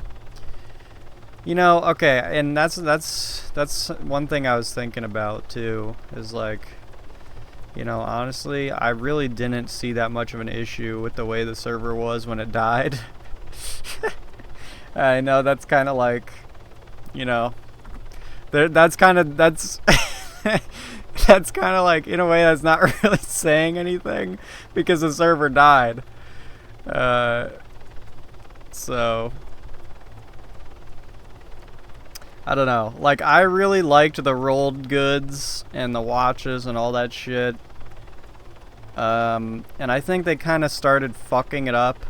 You know, okay, and that's one thing I was thinking about too, is like, you know, honestly, I really didn't see that much of an issue with the way the server was when it died. I know that's kind of like, you know, that's kind of that's kind of like, in a way, that's not really saying anything because the server died. So I don't know. Like, I really liked the rolled goods and the watches and all that shit. And I think they kind of started fucking it up.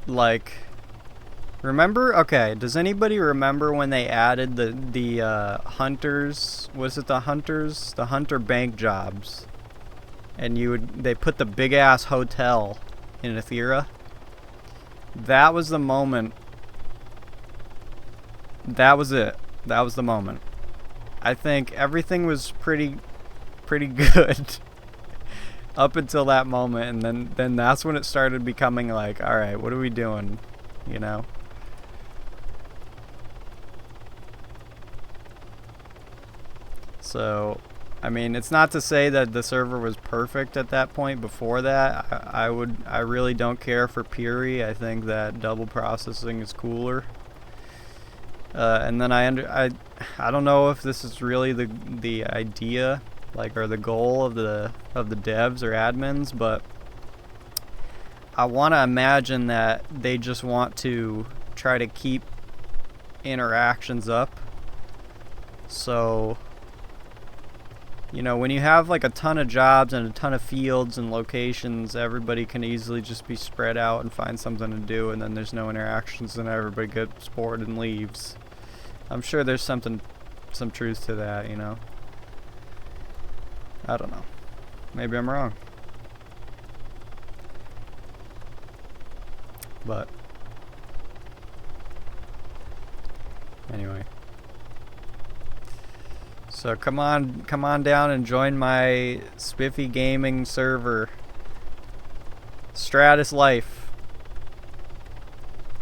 Like, remember? Okay, does anybody remember when they added the hunters? Was it the hunters? The hunter bank jobs. And they put the big ass hotel in Ethera. That was the moment. That was it. That was the moment. I think everything was pretty good up until that moment, and then that's when it started becoming like, all right, what are we doing? You know? So, I mean, it's not to say that the server was perfect at that point before that. I really don't care for Puri. I think that double processing is cooler. And then I don't know if this is really the idea, like, or the goal of the devs or admins, but I want to imagine that they just want to try to keep interactions up. So, you know, when you have like a ton of jobs and a ton of fields and locations, everybody can easily just be spread out and find something to do, and then there's no interactions and everybody gets bored and leaves. I'm sure there's some truth to that, you know. I don't know. Maybe I'm wrong. But anyway. So come on down and join my Spiffy Gaming server. Stratus Life.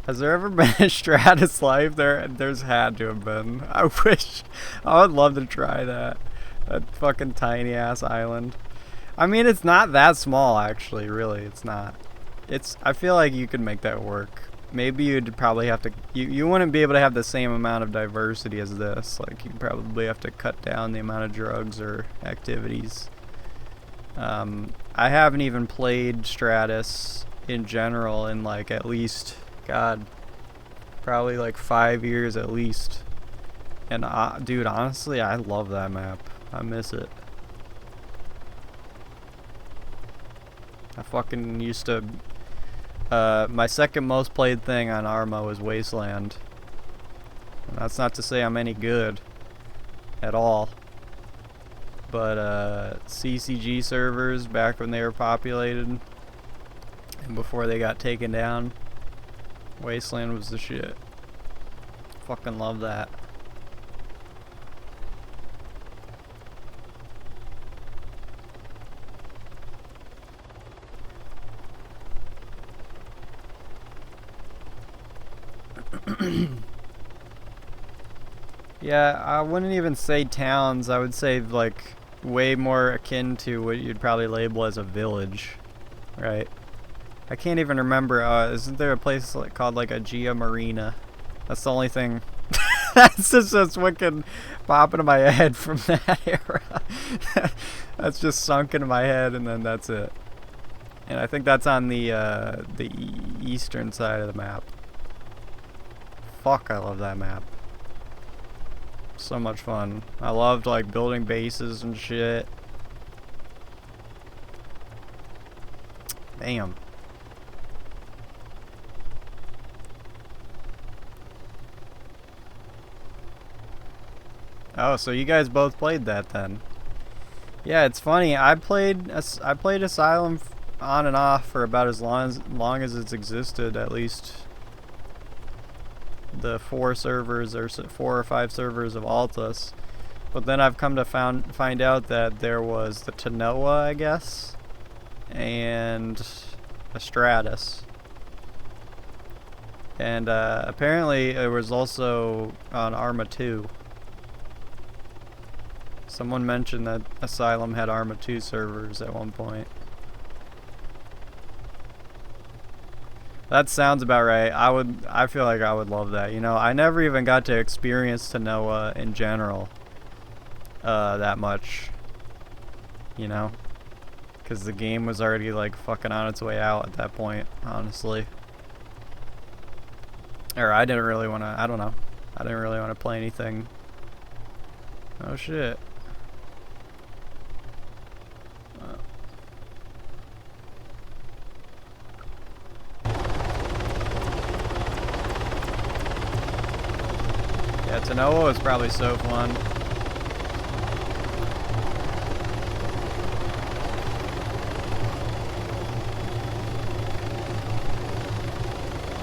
Has there ever been a Stratus Life? There's had to have been. I would love to try that. That fucking tiny ass island. I mean, it's not that small, actually, really. It's not. I feel like you could make that work. Maybe you'd probably have to, you wouldn't be able to have the same amount of diversity as this. Like, you'd probably have to cut down the amount of drugs or activities. I haven't even played Stratus in general in, like, at least, God, probably like 5 years at least. And, dude, honestly, I love that map. I miss it. I fucking used to, my second most played thing on Arma was Wasteland. And that's not to say I'm any good at all. But, CCG servers back when they were populated and before they got taken down, Wasteland was the shit. Fucking love that. Yeah, I wouldn't even say towns. I would say, like, way more akin to what you'd probably label as a village, right? I can't even remember. Isn't there a place called like Aegea Marina? That's the only thing. That's just wicked popping in my head from that era. That's just sunk into my head, and then that's it. And I think that's on the eastern side of the map. Fuck, I love that map. So much fun. I loved like building bases and shit. Damn. Oh, so you guys both played that then? Yeah, it's funny. I played Asylum on and off for about as long as it's existed, at least. The 4 servers or 4 or 5 servers of Altus. But then I've come to find out that there was the Tanoa, I guess, and a Stratus. And apparently it was also on Arma 2. Someone mentioned that Asylum had Arma 2 servers at one point. That sounds about right. I feel like I would love that. You know, I never even got to experience Tanoa in general that much. You know? Because the game was already like fucking on its way out at that point, honestly. Or I didn't really want to, I don't know. I didn't really want to play anything. Oh shit. Yeah, Tanoa was probably so fun.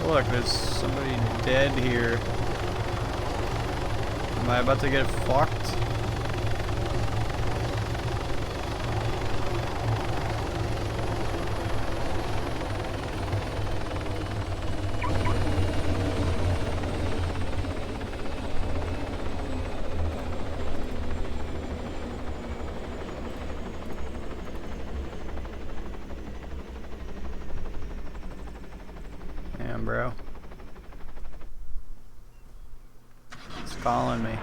Oh, look, there's somebody dead here. Am I about to get fucked? Damn, bro. It's calling me.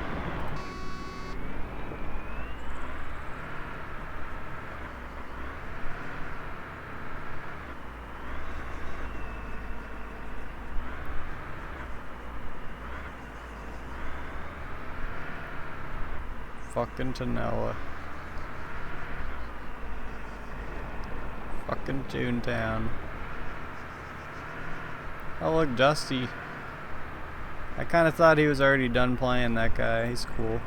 Fucking Tanoa. Fucking Toontown. Oh look, Dusty. I kinda thought he was already done playing, that guy. He's cool.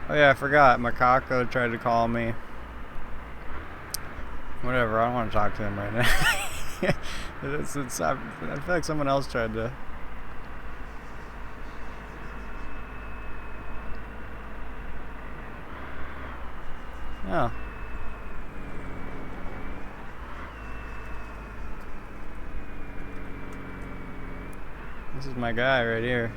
Oh yeah, I forgot. Macaco tried to call me. Whatever, I don't want to talk to him right now. I feel like someone else tried to... Oh. This is my guy right here.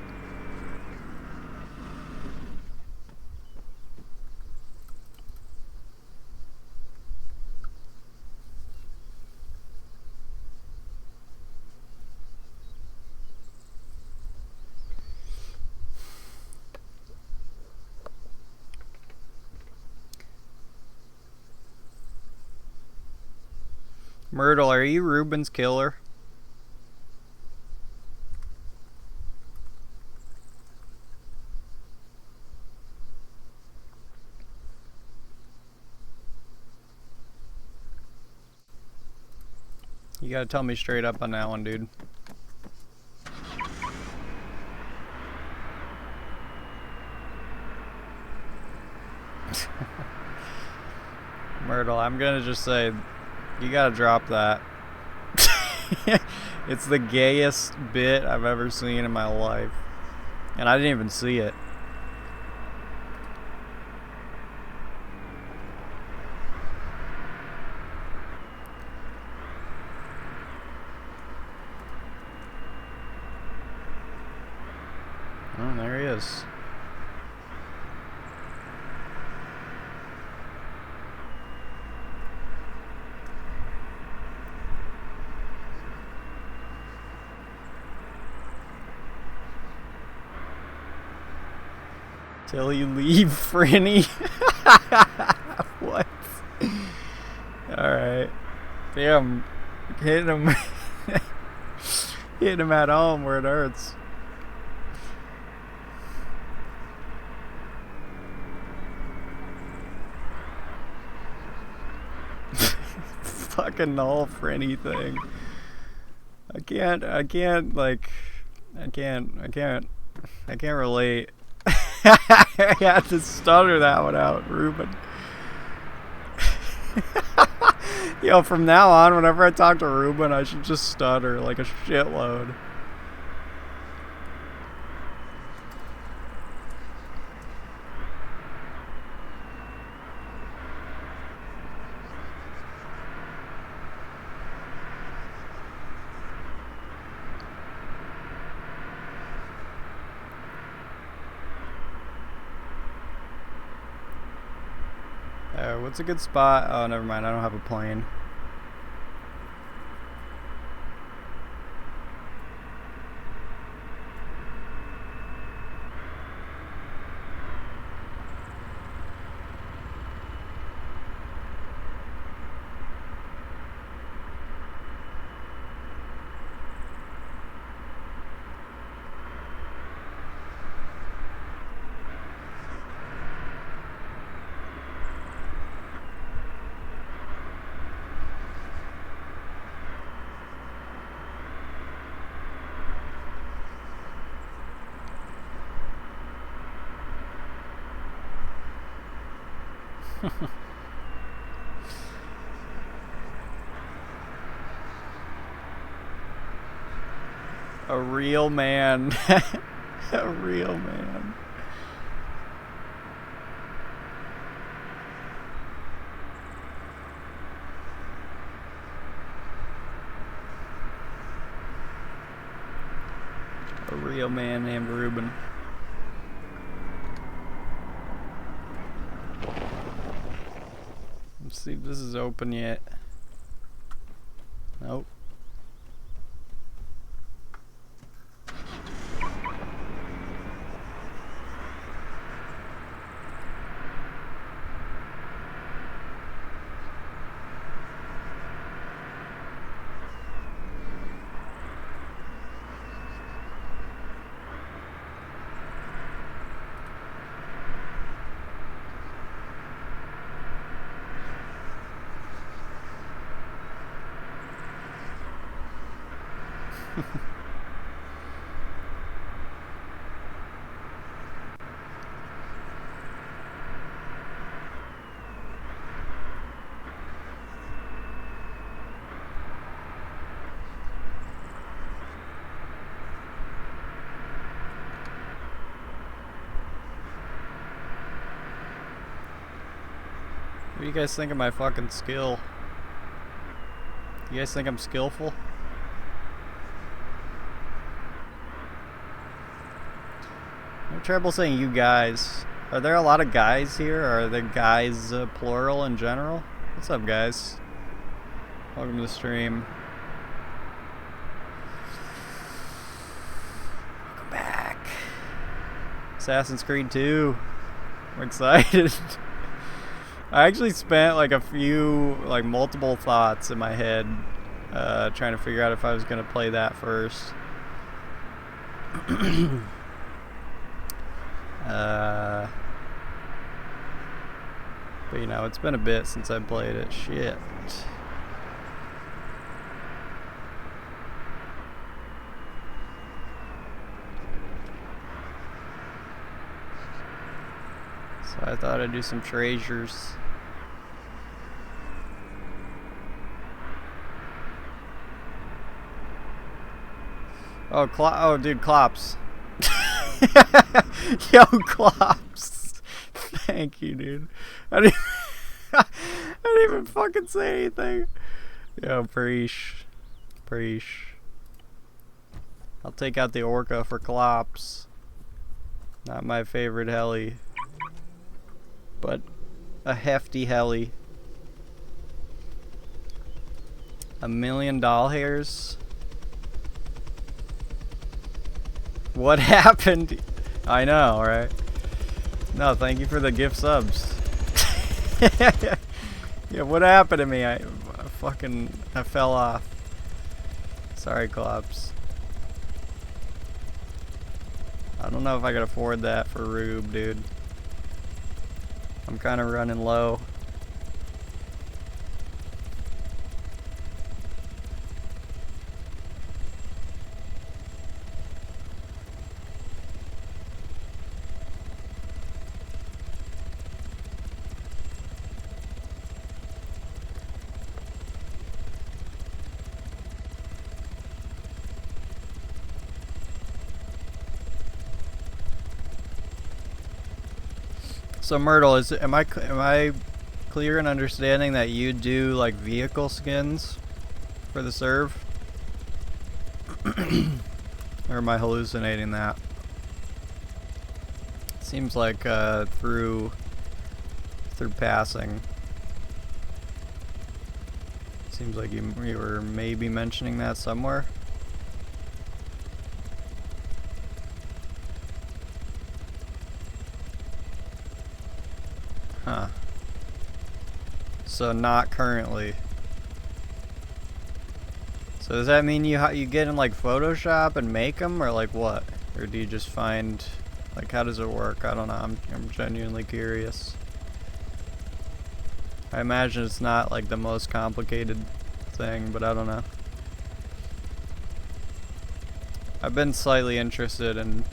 Myrtle, are you Ruben's killer? You gotta tell me straight up on that one, dude. Myrtle, I'm gonna just say, you gotta drop that. It's the gayest bit I've ever seen in my life. And I didn't even see it. Oh, there he is. Till you leave, Franny. What? Alright. Damn. Hitting him. Hitting him at home where it hurts. Fucking the whole Franny thing. I can't relate. I had to stutter that one out, Ruben. Yo, from now on, whenever I talk to Ruben, I should just stutter like a shitload. What's a good spot? Oh, never mind. I don't have a plane. A real man. A real man. A real man named Ruben. Let's see if this is open yet. Nope. What do you guys think of my fucking skill? You guys think I'm skillful? No trouble saying you guys. Are there a lot of guys here? Or are the guys plural in general? What's up, guys? Welcome to the stream. Welcome back. Assassin's Creed 2. I'm excited. I actually spent like a few, like multiple thoughts in my head trying to figure out if I was going to play that first. But you know, it's been a bit since I played it. Shit. So I thought I'd do some treasures. Oh, dude, Klops. Yo, Klops. Thank you, dude. I didn't even fucking say anything. Yo, Preesh. I'll take out the Orca for Klops. Not my favorite heli, but a hefty heli. $1 million doll hairs. What happened? I know, right? No, thank you for the gift subs. Yeah, what happened to me? I fell off. Sorry, Klops. I don't know if I could afford that for Rube, dude. I'm kind of running low. So Myrtle, am I clear in understanding that you do like vehicle skins for the serve? Or am I hallucinating that? Seems like through passing. Seems like you were maybe mentioning that somewhere. Huh. So not currently. So does that mean you get in like Photoshop and make them, or like what? Or do you just find, like, how does it work? I don't know. I'm genuinely curious. I imagine it's not like the most complicated thing, but I don't know. I've been slightly interested in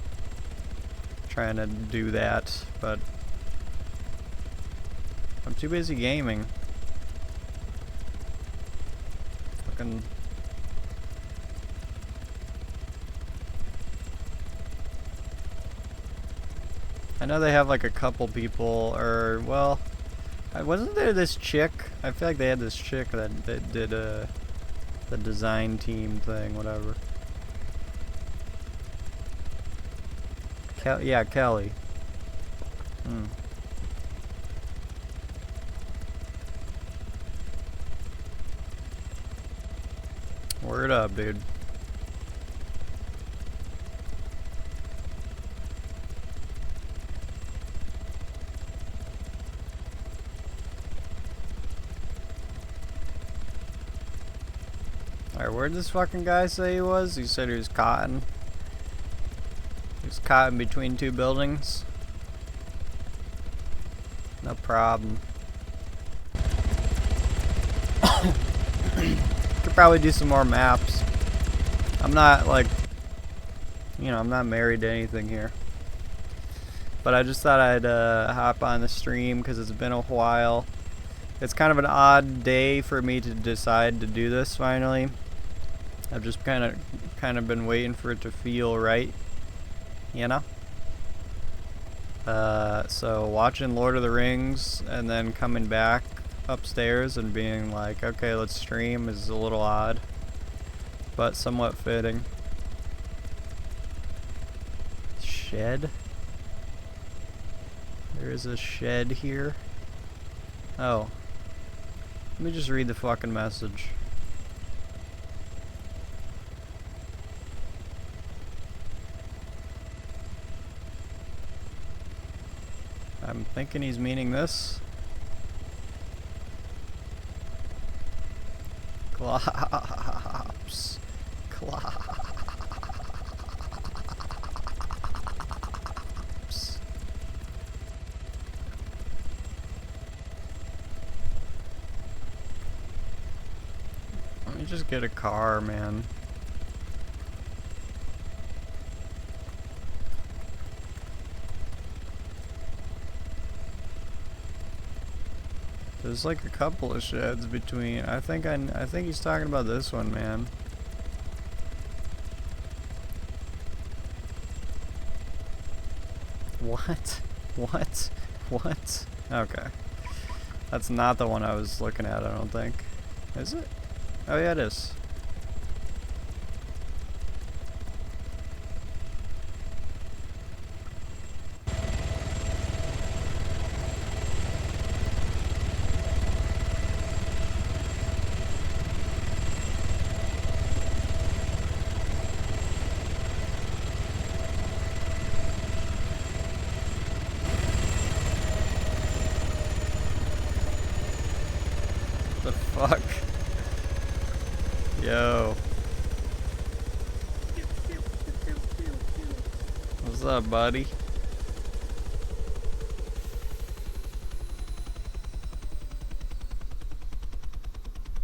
trying to do that, but I'm too busy gaming. Fucking. I know they have like a couple people, or well, wasn't there this chick? I feel like they had this chick that did the design team thing, whatever. Yeah, Kelly. Word up, dude. Alright, where'd this fucking guy say he was? He said he was caught in between two buildings. No problem. Could probably do some more maps. I'm not like, I'm not married to anything here. But I just thought I'd hop on the stream because it's been a while. It's kind of an odd day for me to decide to do this finally. I've just kind of been waiting for it to feel right, you know? So watching Lord of the Rings and then coming back upstairs and being like, okay, let's stream is a little odd, but somewhat fitting. Shed? There is a shed here. Oh. Let me just read the fucking message. I'm thinking he's meaning this. Clops. Clops. Let me just get a car, man. There's like a couple of sheds between. I think he's talking about this one, man. What? What? What? Okay. That's not the one I was looking at, I don't think. Is it? Oh yeah, it is. The fuck? Yo. What's up, buddy?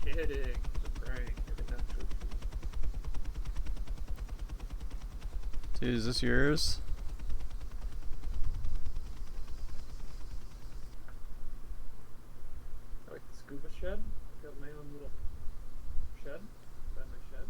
Kidding. It's a prank. Dude, is this yours? Like the scuba shed? Got my own little shed. Find my shed.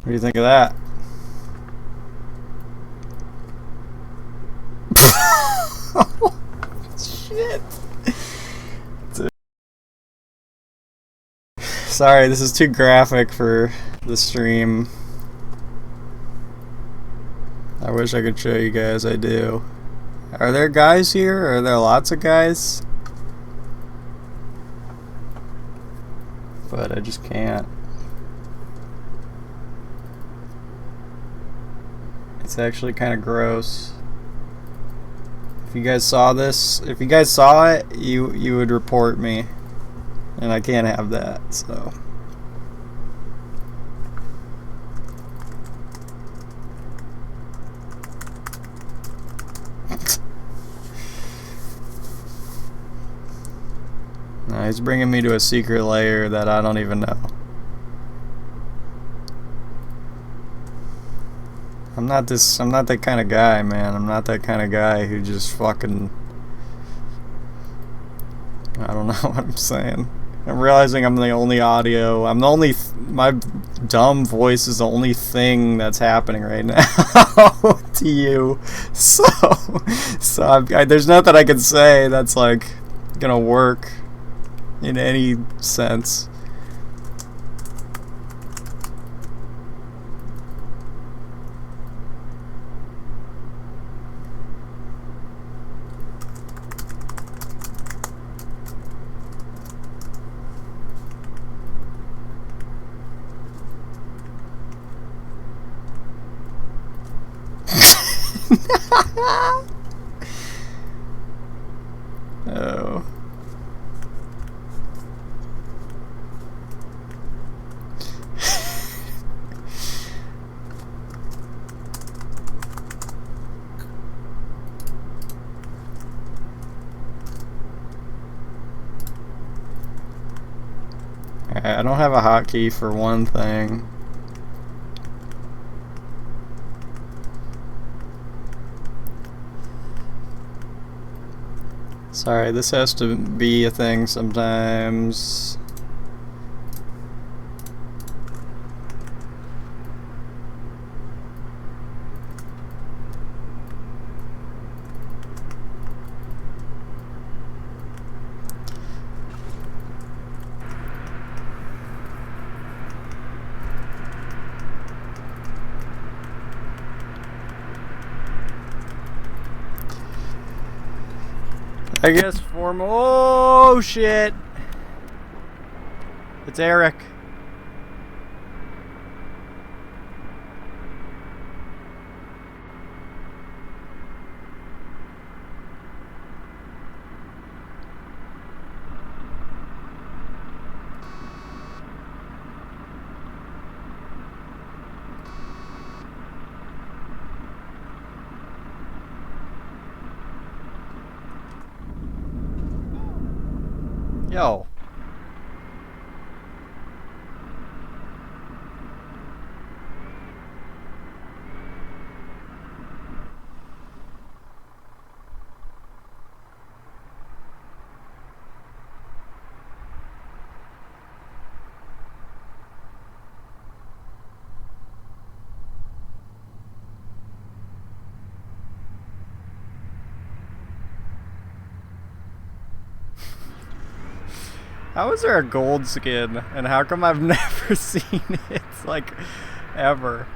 What do you think of that? Shit. Sorry, this is too graphic for the stream. I wish I could show you guys. I do. Are there guys here? Are there lots of guys? But I just can't. It's actually kind of gross. If you guys saw this, if you guys saw it, you would report me. And I can't have that, so. No, he's bringing me to a secret layer that I don't even know. I'm not that kind of guy, man. I'm not that kind of guy who just fucking... I don't know what I'm saying. I'm realizing I'm the only audio. I'm the only... my dumb voice is the only thing that's happening right now to you. So there's nothing I can say that's like gonna work in any sense. Oh. I don't have a hotkey for one thing. Sorry, this has to be a thing sometimes. I guess form. Oh shit! It's Eric. Yo. How is there a gold skin? And how come I've never seen it? Like, ever.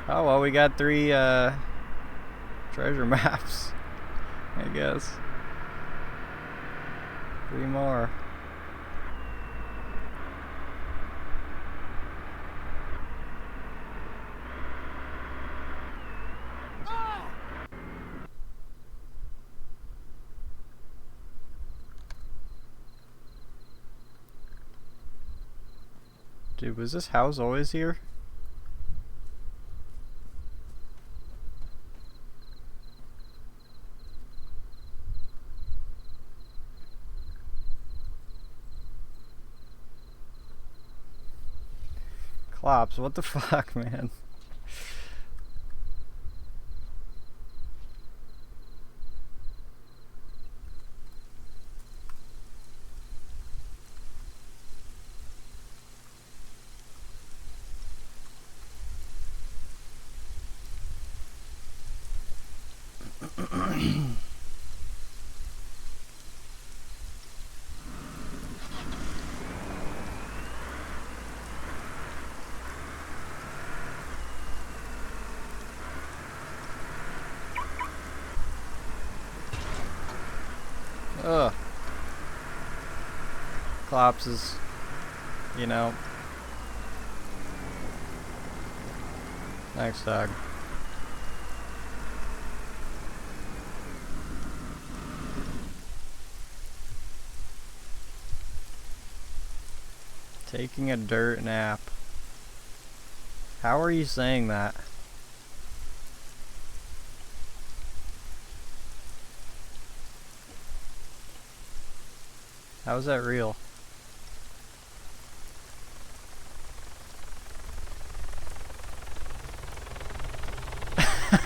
Oh, well, we got 3 treasure maps, I guess. 3 more. Dude, was this house always here? Clops, what the fuck, man? Ugh. Clops is, you know. Thanks, dog. Taking a dirt nap. How are you saying that? How is that real?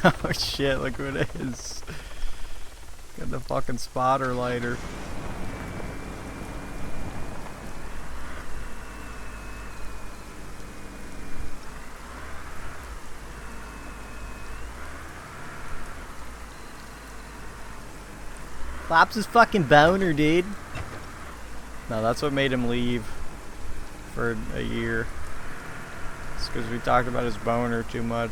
Oh shit, look what it is. Got the fucking spotter lighter. Flops his fucking boner, dude. No, that's what made him leave for a year. It's because we talked about his boner too much.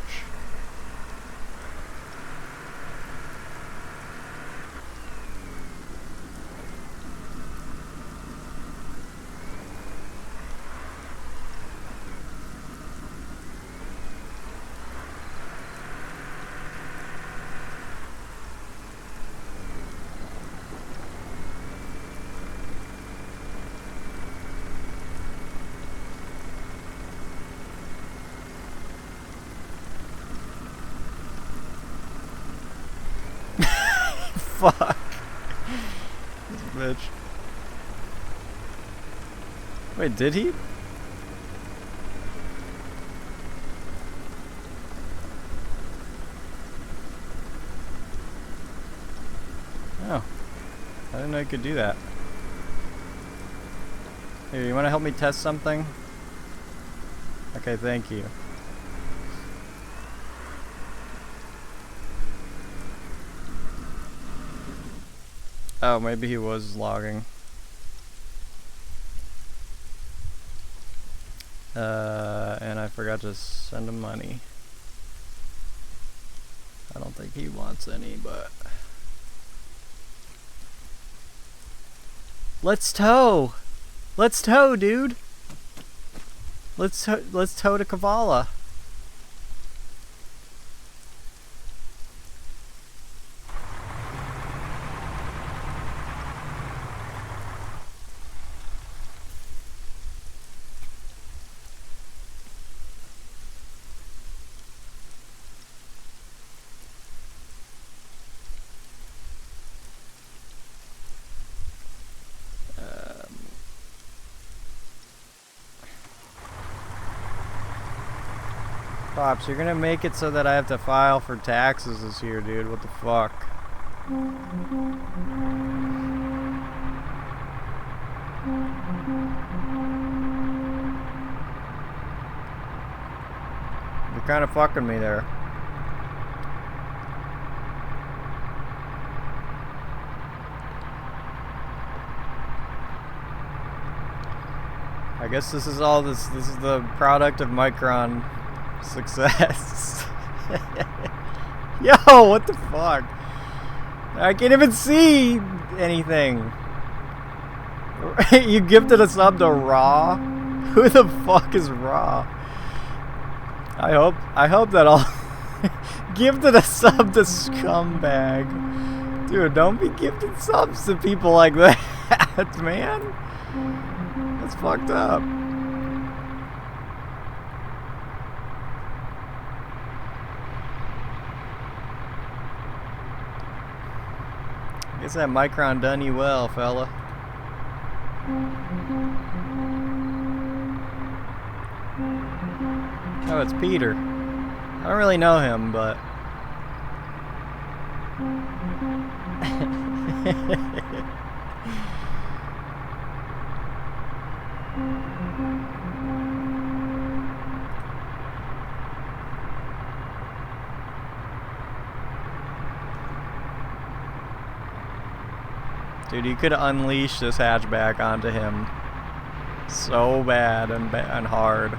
bitch. Wait, did he? Oh. I didn't know you could do that. Here, you want to help me test something? Okay, thank you. Oh, maybe he was logging. And I forgot to send him money. I don't think he wants any, but... Let's tow! Let's tow, dude! Let's tow to Kavala. Pops, you're gonna make it so that I have to file for taxes this year, dude. What the fuck? You're kind of fucking me there. I guess this is all this is the product of Micron success. Yo, what the fuck? I can't even see anything. You gifted a sub to Raw? Who the fuck is Raw? I hope that I'll gifted a sub to Scumbag. Dude, don't be gifting subs to people like that, man. That's fucked up. I guess that Micron done you well, fella. Oh, it's Peter. I don't really know him, but... Dude, you could unleash this hatchback onto him so bad and hard.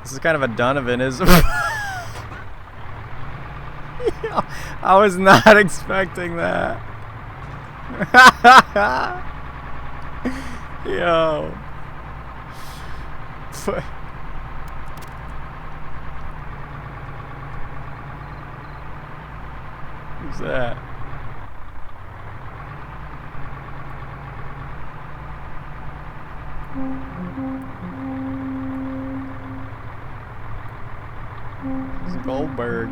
This is kind of a Donovanism. I was not expecting that. Yo. Who's that? It's Goldberg.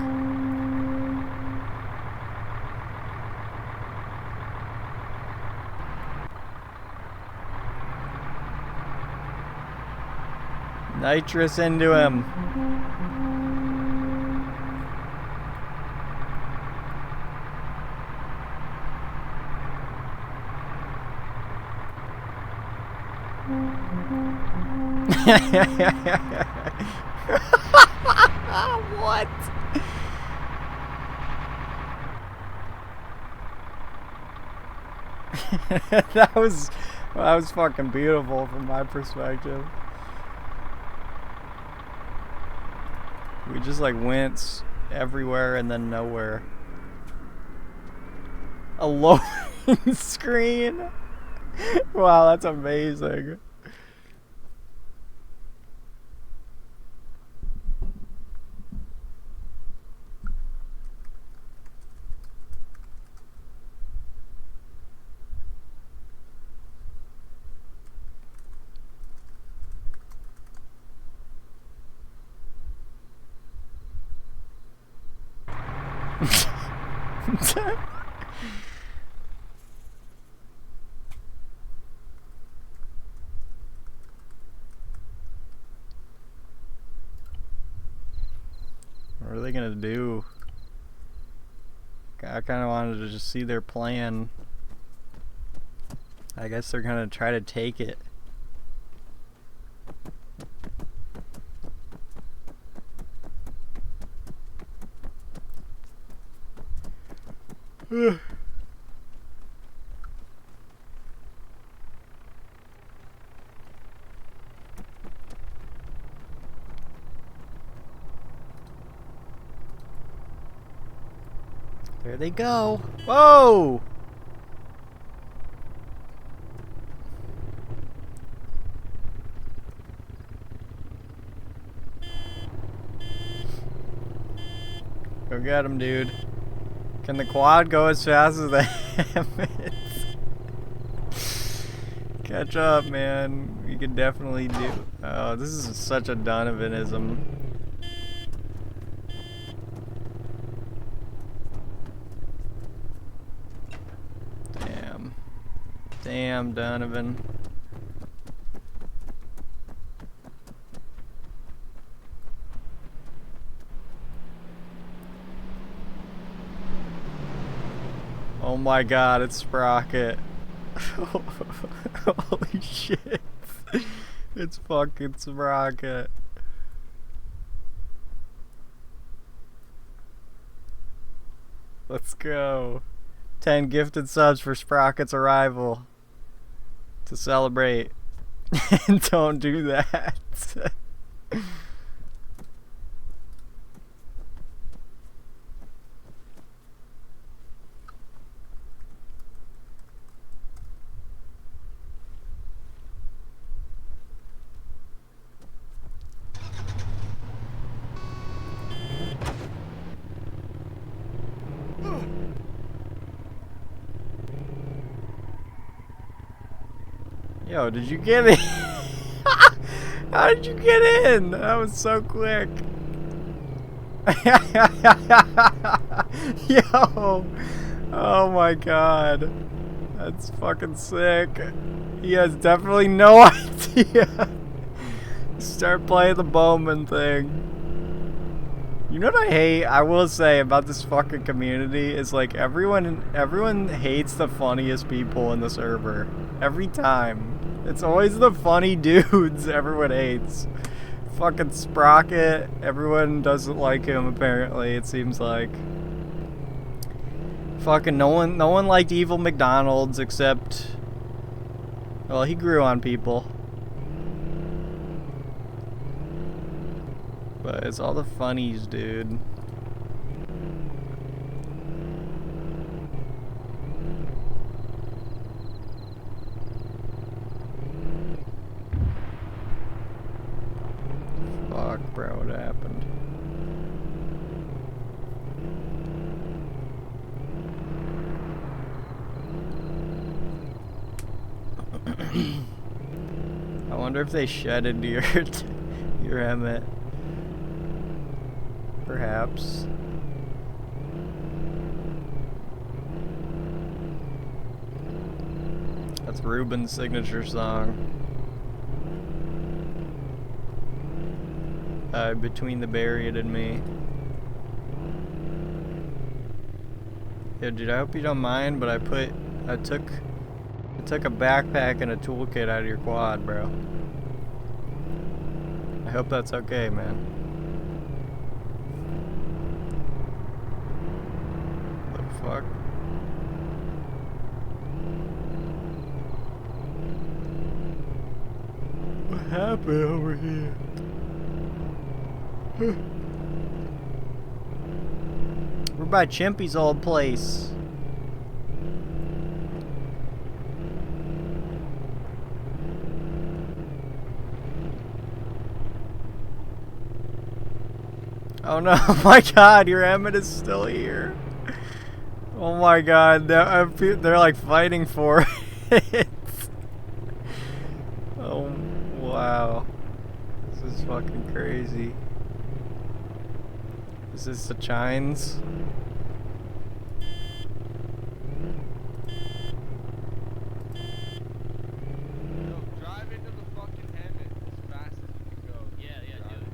Nitrous into him. What? that was fucking beautiful from my perspective. We just like went everywhere and then nowhere. A loading screen? Wow, that's amazing. they gonna do? I kind of wanted to just see their plan. I guess they're gonna try to take it. There they go. Whoa! Go get him, dude. Can the quad go as fast as the Hammets? Catch up, man. We can definitely do. Oh, this is such a Donovanism. Damn. Damn, Donovan. Oh my god, it's Sprocket. Holy shit. It's fucking Sprocket. Let's go. 10 gifted subs for Sprocket's arrival. To celebrate. And don't do that. Yo, did you get in? How did you get in? That was so quick. Yo. Oh my god. That's fucking sick. He has definitely no idea. Start playing the Bowman thing. You know what I hate? I will say about this fucking community is like everyone hates the funniest people in the server. Every time. It's always the funny dudes everyone hates. Fucking Sprocket, everyone doesn't like him apparently, it seems like. Fucking no one liked Evil McDonald's except, well, he grew on people. But it's all the funnies, dude. Fuck, bro, what happened? I wonder if they shed into your Emmett. Perhaps. That's Ruben's signature song. Between the Buried and Me. Yeah, dude, I hope you don't mind, but I took a backpack and a toolkit out of your quad, bro. I hope that's okay, man. What the fuck? What happened over here? We're by Chimpy's old place. Oh no, my god, your Emmett is still here. Oh my god, they're like fighting for it. Oh, wow. This is fucking crazy. Is this the Chines? Drive into the fucking Hammett as fast as you can go. Yeah, do it.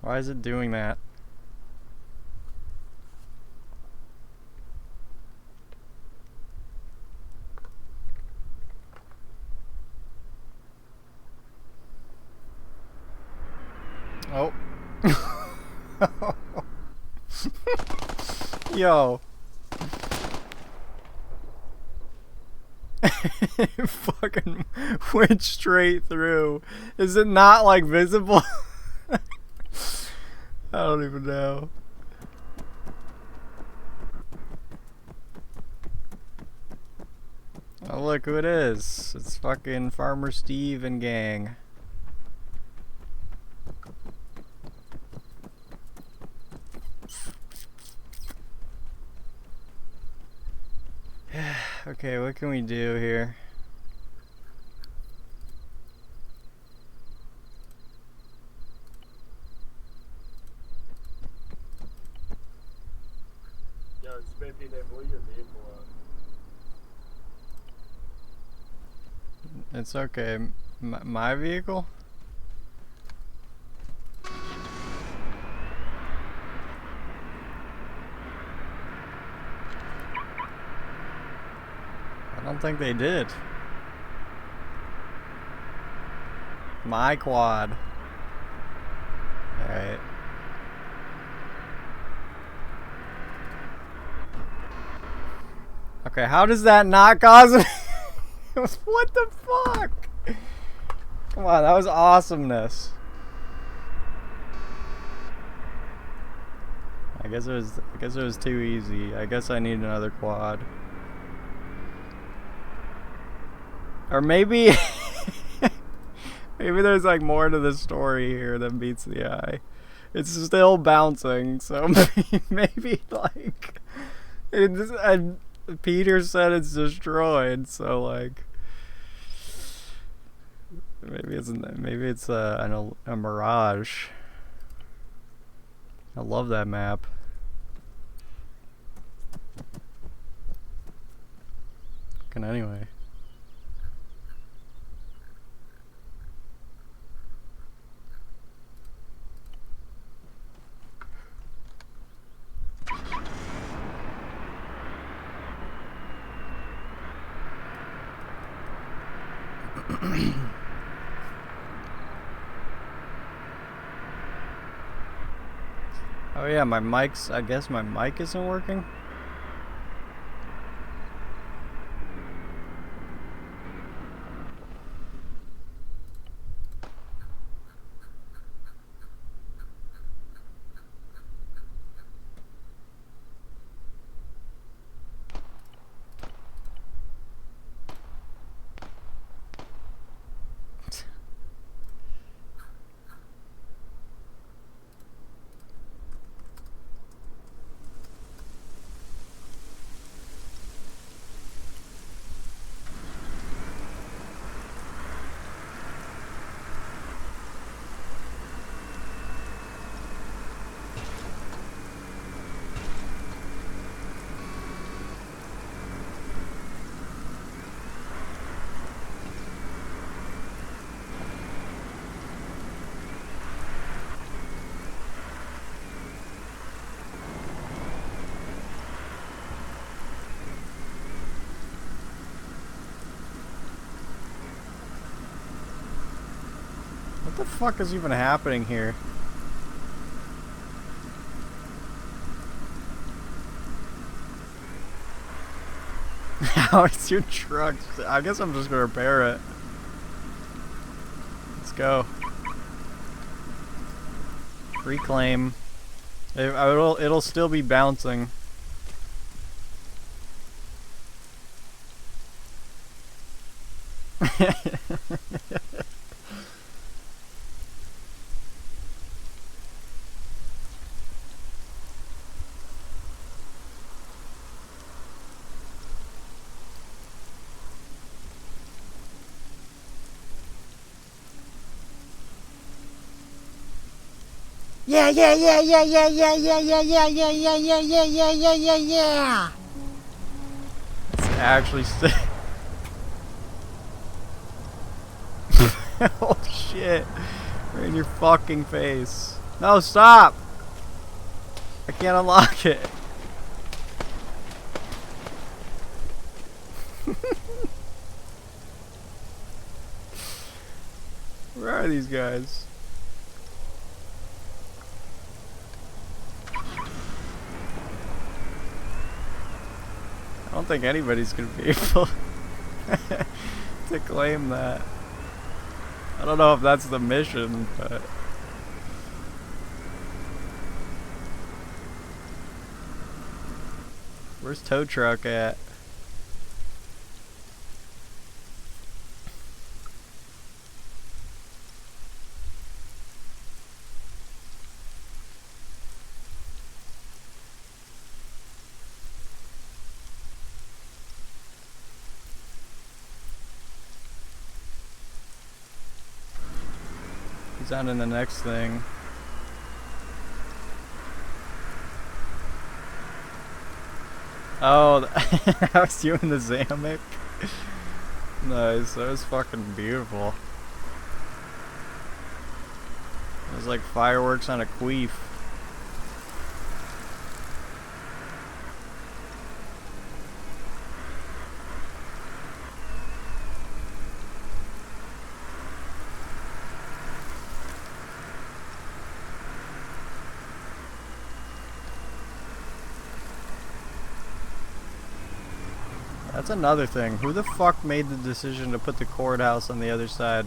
Why is it doing that? Oh. Yo. It fucking went straight through. Is it not like visible? I don't even know. Oh, look who it is. It's fucking Farmer Steve and gang. Okay, what can we do here? Yeah, it's maybe they blew your vehicle up. It's okay. My vehicle? I don't think they did. My quad. Alright. Okay, how does that not cause it? What the fuck? Come on, that was awesomeness. I guess it was too easy. I guess I need another quad. Or maybe maybe there's like more to the story here than meets the eye. It's still bouncing, so maybe like Peter said it's destroyed, so like maybe it's a mirage. I love that map. Fucking anyway. Oh yeah, I guess my mic isn't working. What the fuck is even happening here? How is your truck? I guess I'm just gonna repair it. Let's go. Reclaim. It'll still be bouncing. Yeah, yeah, yeah, yeah, yeah, yeah, yeah, yeah, yeah, yeah, yeah, yeah, yeah, yeah, yeah, yeah, yeah. It's actually sick. Oh shit. Right in your fucking face. No, stop! I can't unlock it. Where are these guys? I don't think anybody's gonna be able to claim that. I don't know if that's the mission, but... Where's tow truck at? He's on in the next thing. Oh, I was doing the Zamek. Nice, that was fucking beautiful. It was like fireworks on a queef. That's another thing. Who the fuck made the decision to put the courthouse on the other side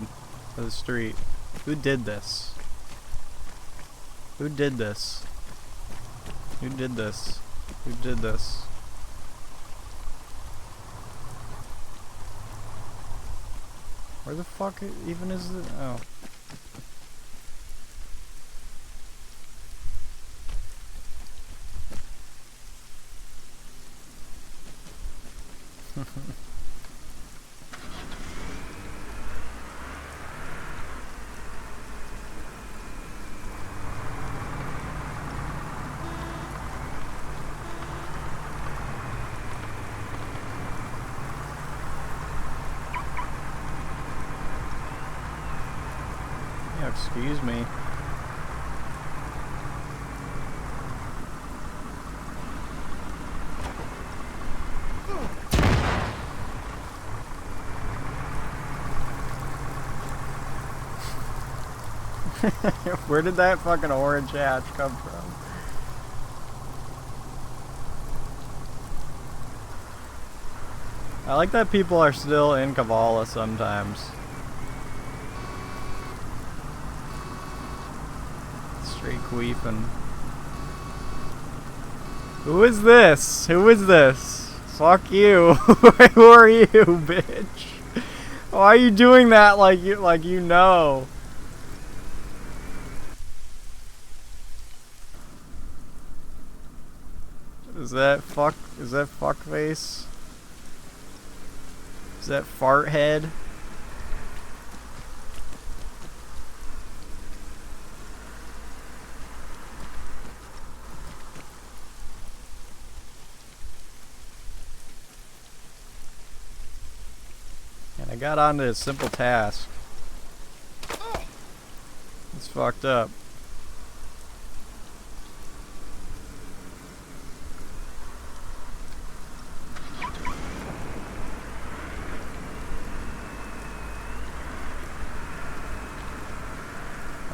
of the street? Who did this? Who did this? Who did this? Who did this? Where the fuck even is it? Oh. Yeah, excuse me. Where did that fucking orange hatch come from? I like that people are still in Kavala sometimes. Straight queefing. Who is this? Who is this? Fuck you. Who are you, bitch? Why are you doing that like you know? Is that fuck face? Is that fart head? And I got onto a simple task. It's fucked up.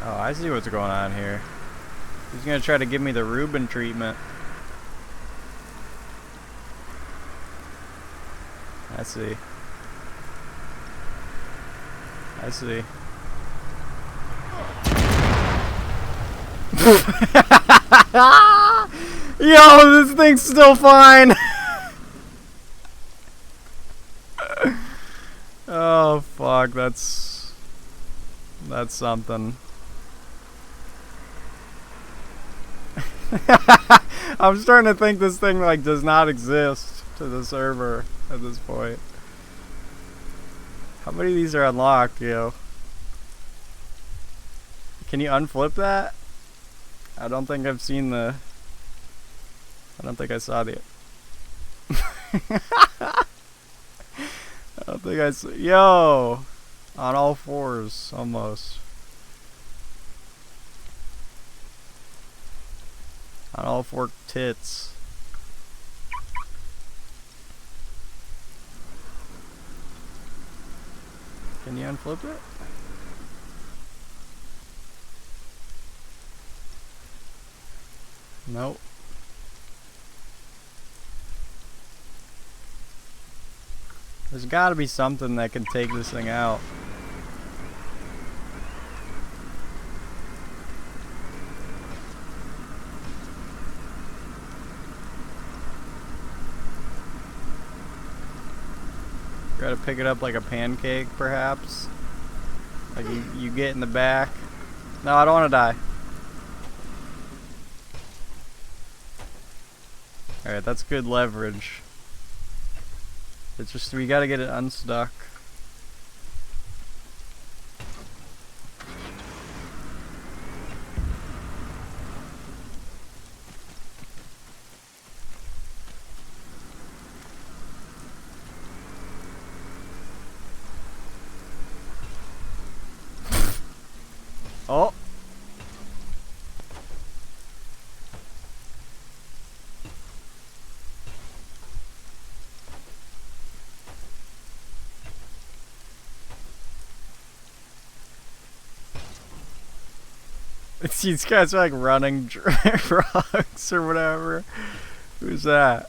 Oh, I see what's going on here. He's gonna try to give me the Reuben treatment. I see. I see. Yo, this thing's still fine. Oh fuck, that's something. I'm starting to think this thing like does not exist to the server at this point. How many of these are unlocked, yo? Can you unflip that? I don't think I've seen the... I don't think I saw the... I don't think I saw... Yo! On all fours, almost. On all four tits. Can you unflip it? Nope. There's gotta be something that can take this thing out. Gotta pick it up like a pancake, perhaps. Like you get in the back. No, I don't want to die. Alright, that's good leverage. It's just, we gotta get it unstuck. Oh! These guys are like running rocks or whatever. Who's that?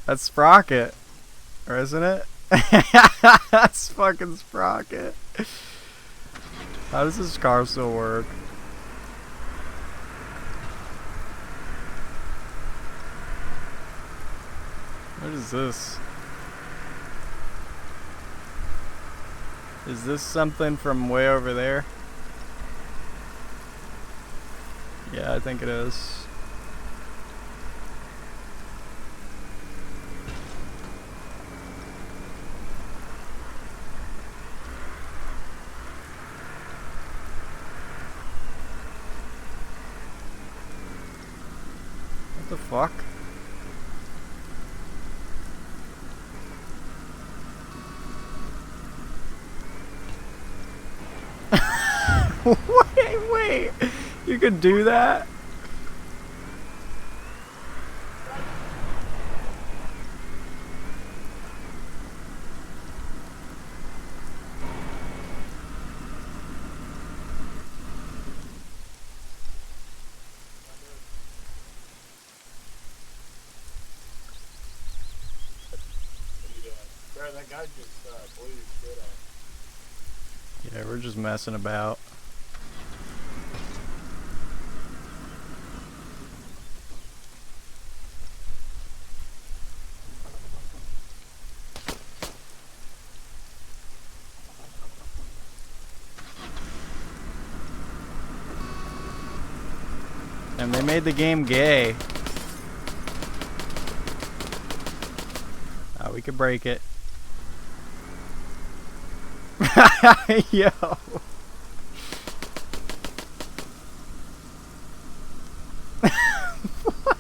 That's Sprocket. Or isn't it? That's fucking Sprocket. How does this car still work? What is this? Is this something from way over there? Yeah, I think it is. What the fuck? Wait, you could do that? Bro, that guy just blew his shit out. Yeah, we're just messing about. And they made the game gay. Oh, we could break it. Yo. What?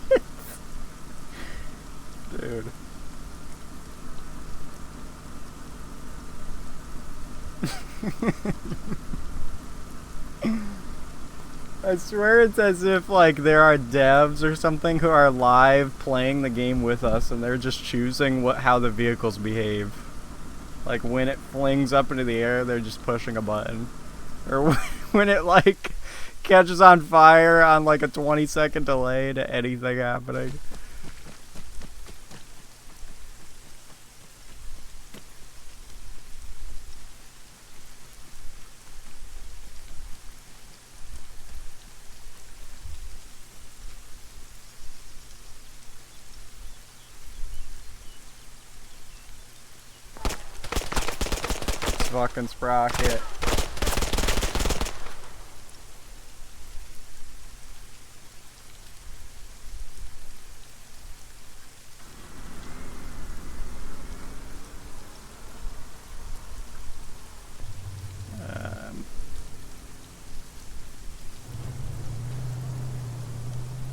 Dude. I swear it's as if like there are devs or something who are live playing the game with us and they're just choosing how the vehicles behave. Like when it flings up into the air, they're just pushing a button. Or when it like catches on fire on like a 20-second delay to anything happening. Fucking Sprocket.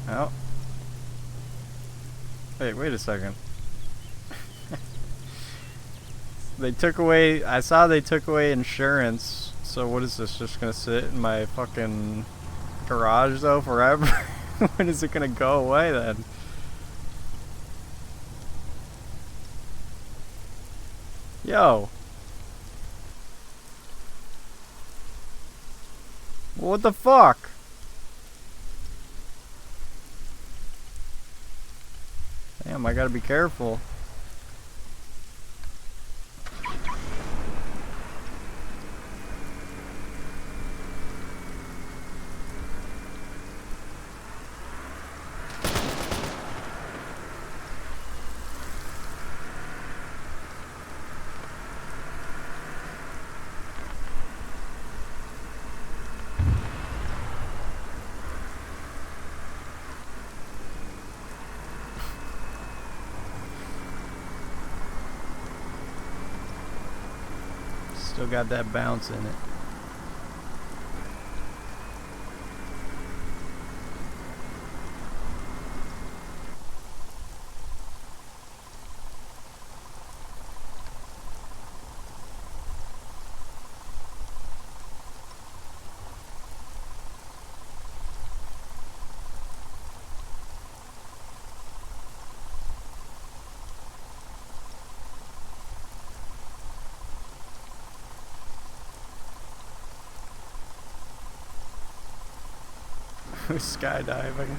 Oh. Wait a second. They took away, I saw they took away insurance, so what is this, just gonna sit in my fucking garage though forever? When is it gonna go away then? Yo. What the fuck? Damn, I gotta be careful. Still got that bounce in it. Skydiving.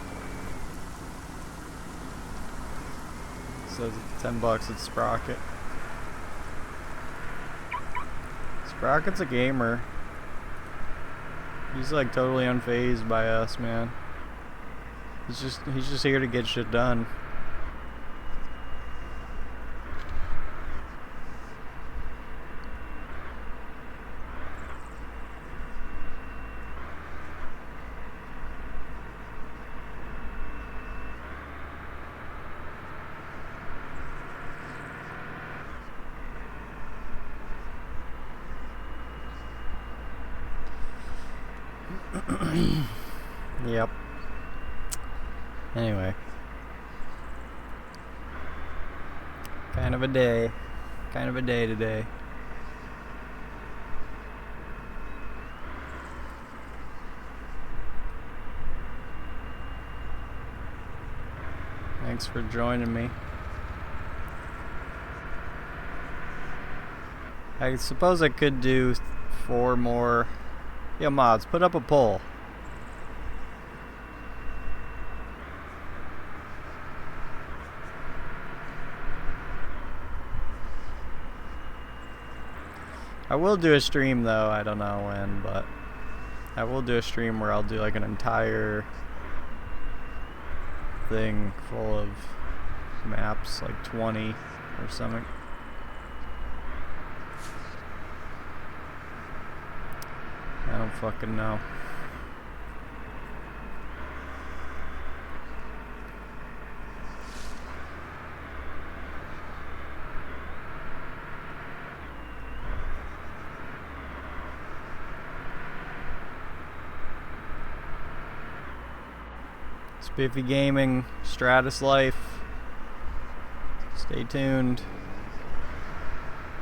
So $10 at Sprocket. Sprocket's a gamer. He's like totally unfazed by us, man. He's just here to get shit done. Yep. Anyway. Kind of a day. Kind of a day today. Thanks for joining me. I suppose I could do 4 more. Yo, mods, put up a poll. I will do a stream though, I don't know when, but I will do a stream where I'll do like an entire thing full of maps, like 20 or something. I don't fucking know. Spiffy Gaming, Stratus Life. Stay tuned.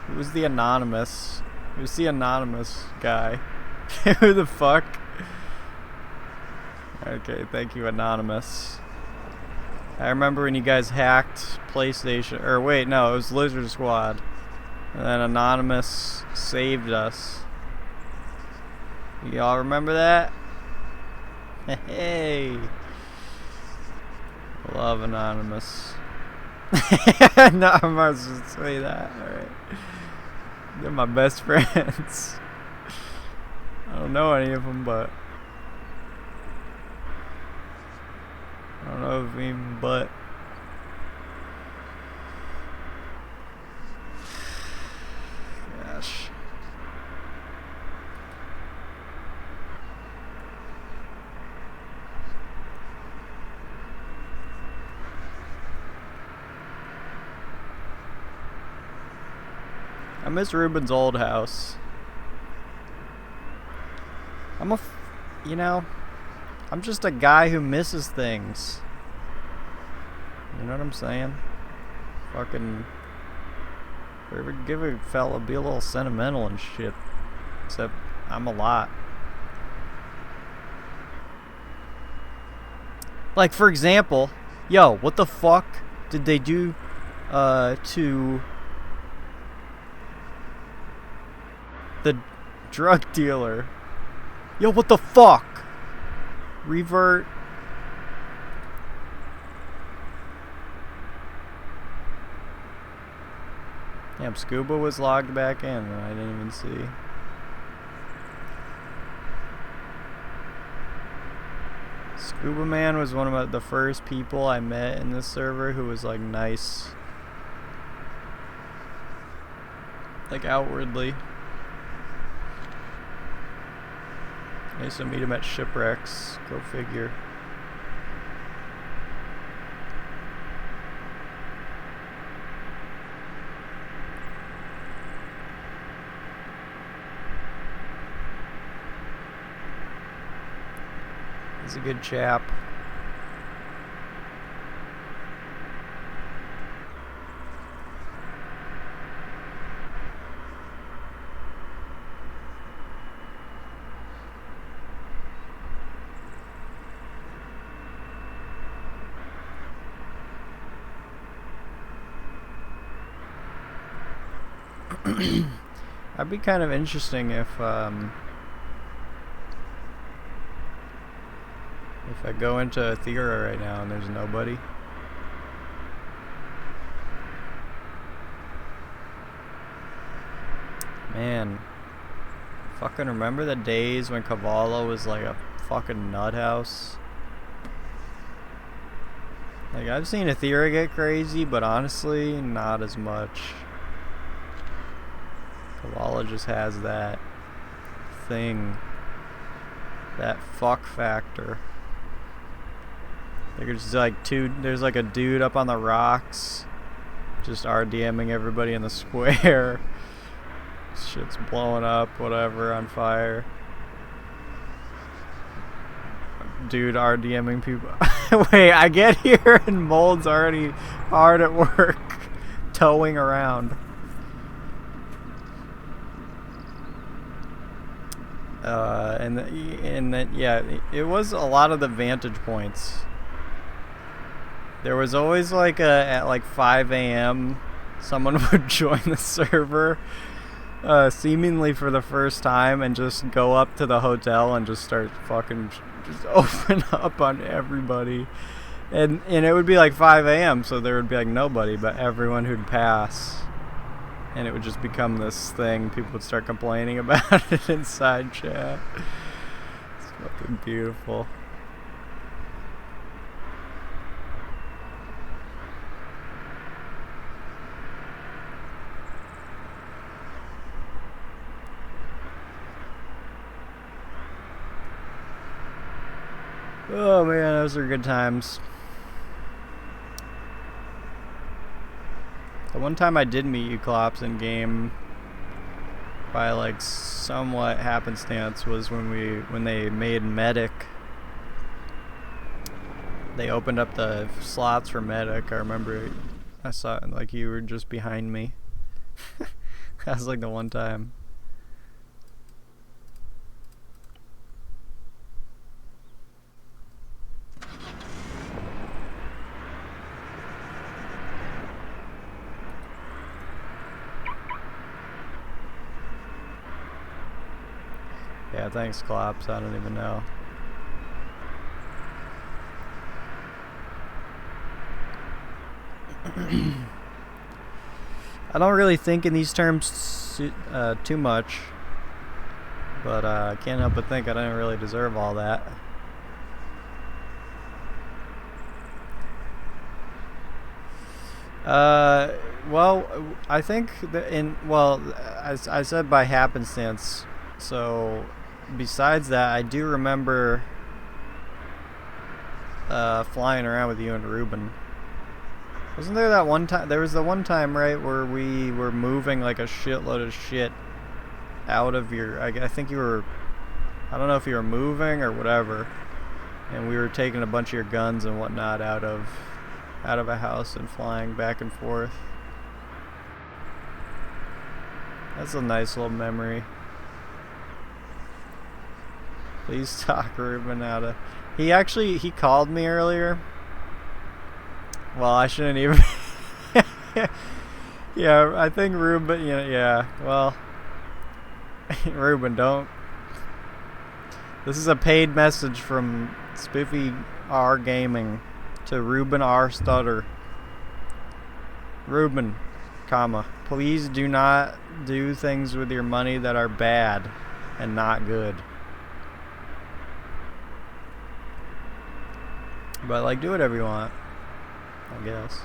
Who's the anonymous? Who's the anonymous guy? Who the fuck? Okay, thank you, anonymous. I remember when you guys hacked PlayStation, or wait, no, it was Lizard Squad. And then anonymous saved us. Y'all remember that? Hey. Love anonymous. No, I'm not supposed to say that. Alright. They're my best friends. I don't know any of them, but I don't know if even but. Gosh. I miss Ruben's old house. You know, I'm just a guy who misses things. You know what I'm saying? Fucking, give a fella, be a little sentimental and shit. Except I'm a lot. Like, for example, yo, what the fuck did they do to the drug dealer? Yo, what the fuck? Revert. Damn, Scuba was logged back in and I didn't even see. Scuba Man was one of the first people I met in this server who was like nice. Like outwardly. I used to meet him at shipwrecks. Go figure. He's a good chap. That'd be kind of interesting if I go into Aethera right now and there's nobody. Man, fucking remember the days when Cavallo was like a fucking nut house? Like, I've seen Aethera get crazy, but honestly, not as much. Cavallo just has that thing, that fuck factor. There's like there's like a dude up on the rocks just RDMing everybody in the square. Shit's blowing up, whatever, on fire. Dude RDMing people. Wait, I get here and Mold's already hard at work towing around. And then yeah, it was a lot of the vantage points. There was always like at like 5 a.m. someone would join the server, seemingly for the first time, and just go up to the hotel and just start fucking just open up on everybody. And it would be like 5 a.m. so there would be like nobody, but everyone who'd pass. And it would just become this thing. People would start complaining about it inside chat. It's fucking beautiful. Oh man, those are good times. The one time I did meet you, Klops, in game by like somewhat happenstance was when they made Medic. They opened up the slots for Medic. I remember I saw it like you were just behind me. That was like the one time. Yeah, thanks, Klops. I don't even know. I don't really think in these terms too much, but I can't help but think I didn't really deserve all that. Well, I think that as I said, by happenstance. So, besides that, I do remember flying around with you and Ruben. Wasn't there that one time? There was the one time, right, where we were moving like a shitload of shit out of your. I think you were. I don't know if you were moving or whatever, and we were taking a bunch of your guns and whatnot out of a house and flying back and forth. That's a nice little memory. Please talk Ruben out of He called me earlier. Well, I shouldn't even. Yeah, I think Ruben. Yeah. Well, Ruben, don't. This is a paid message from Spiffy R Gaming to Ruben R Stutter. Ruben, comma, please do not do things with your money that are bad and not good. But like, do whatever you want, I guess.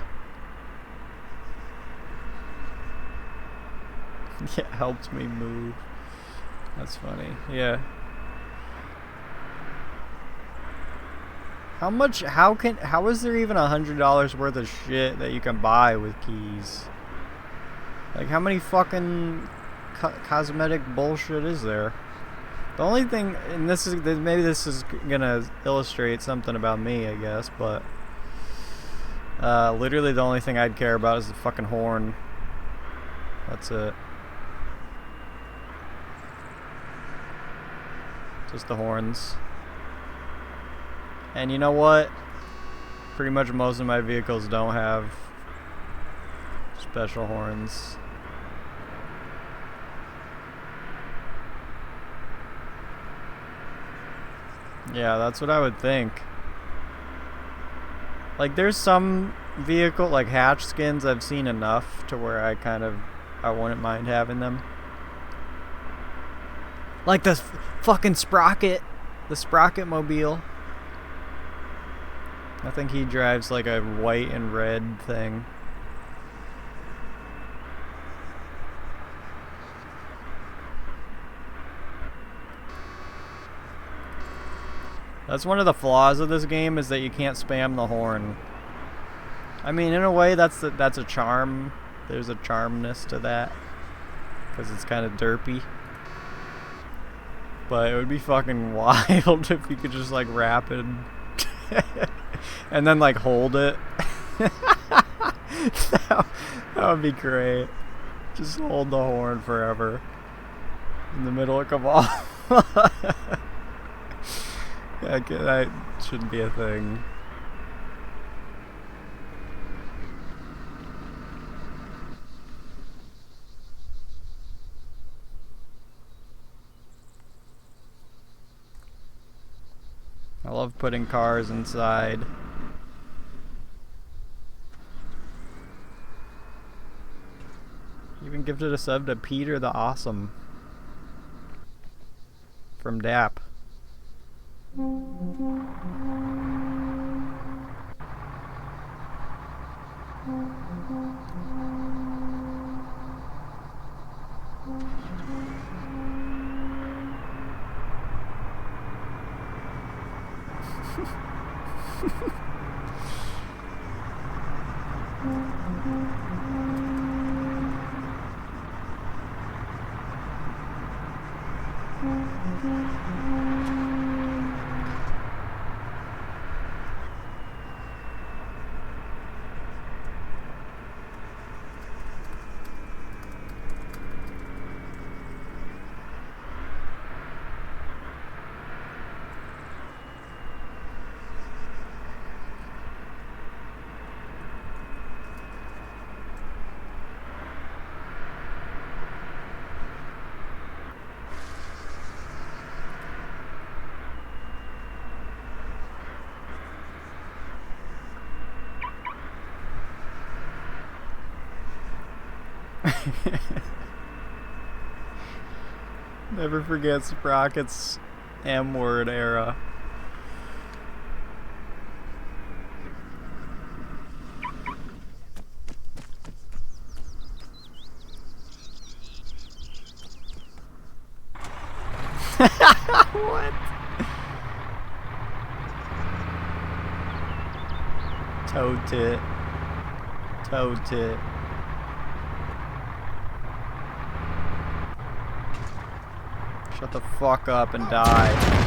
Yeah, it helps me move. That's funny. Yeah. How much? How is there even $100 worth of shit that you can buy with keys? Like, how many fucking cosmetic bullshit is there? The only thing, and maybe this is gonna illustrate something about me, I guess, but literally the only thing I'd care about is the fucking horn. That's it. Just the horns. And you know what? Pretty much most of my vehicles don't have special horns. Yeah, that's what I would think. Like, there's some vehicle, like hatch skins, I've seen enough to where I wouldn't mind having them. Like the fucking Sprocket. The Sprocket Mobile. I think he drives like a white and red thing. That's one of the flaws of this game, is that you can't spam the horn. I mean, in a way, that's a charm. There's a charmness to that, because it's kind of derpy. But it would be fucking wild if you could just like rapid and then like hold it. that would be great. Just hold the horn forever in the middle of Cabal. That shouldn't be a thing. I love putting cars inside. Even gifted a sub to Peter the Awesome from DAP. Never forget Sprocket's M-word era. What? Toe tit. Toe tit. Shut the fuck up and die.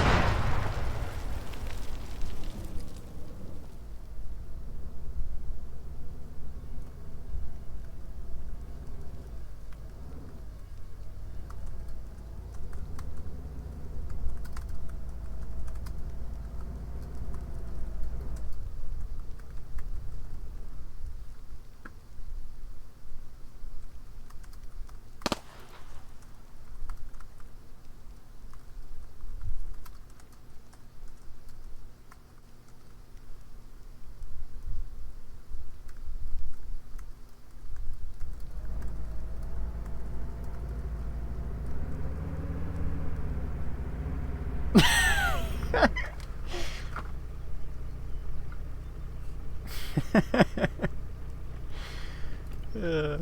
Yeah.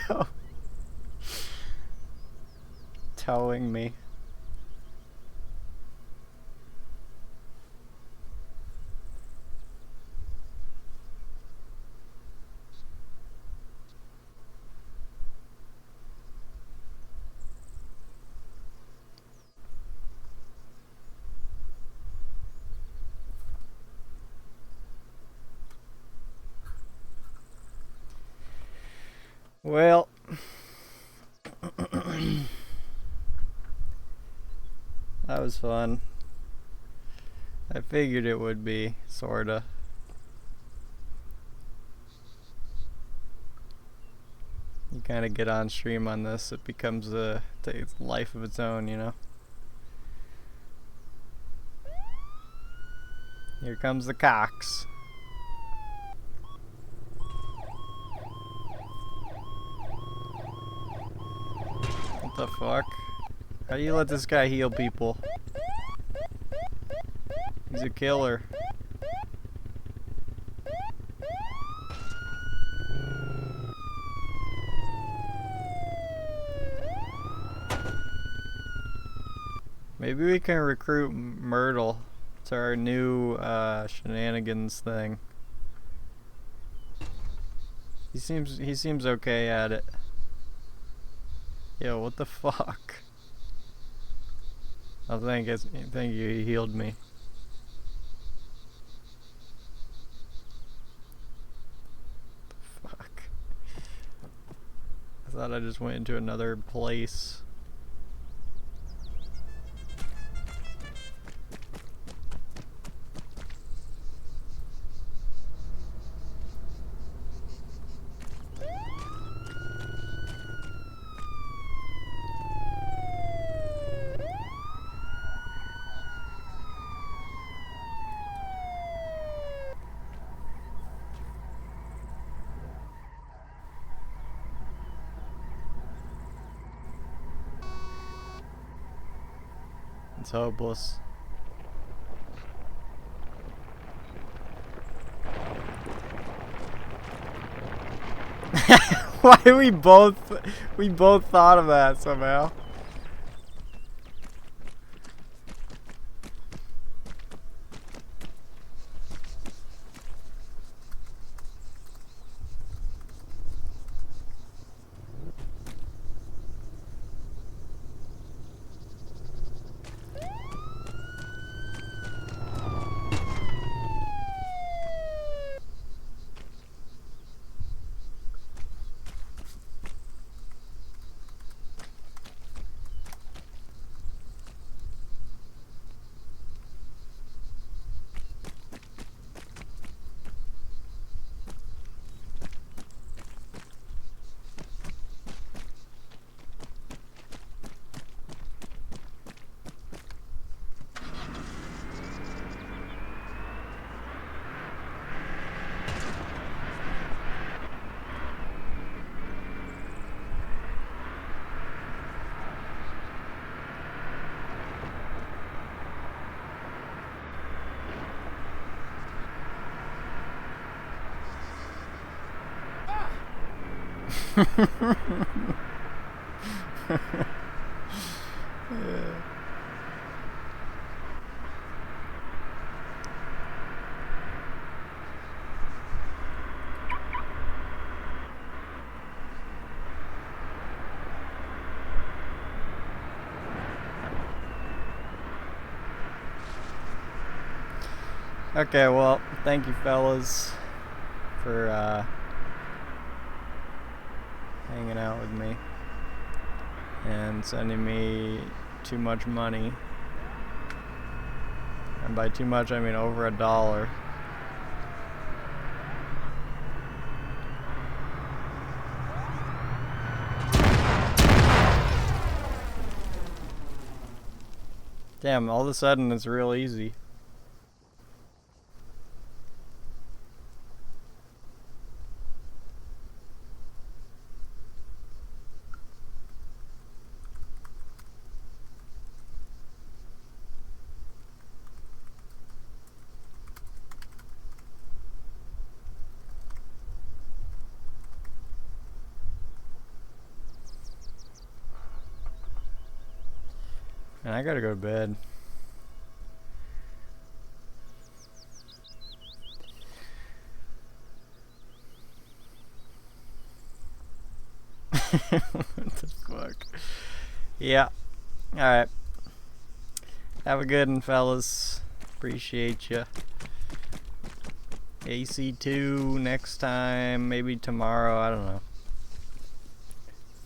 Yo. Towing me. Well, that was fun. I figured it would be, sorta. You kind of get on stream on this, it becomes a life of its own, you know? Here comes the Cox. What the fuck? How do you let this guy heal people? He's a killer. Maybe we can recruit Myrtle to our new shenanigans thing. He seems okay at it. Yo, what the fuck? Oh, thank you, he healed me. Fuck. I thought I just went into another place. It's hopeless. Why we both thought of that somehow. Yeah. Okay, well, thank you fellas for hanging out with me and sending me too much money. And by too much I mean over $1. Damn, all of a sudden it's real easy. And I gotta go to bed. What the fuck? Yeah. Alright. Have a good one, fellas. Appreciate ya. AC2 next time, maybe tomorrow, I don't know.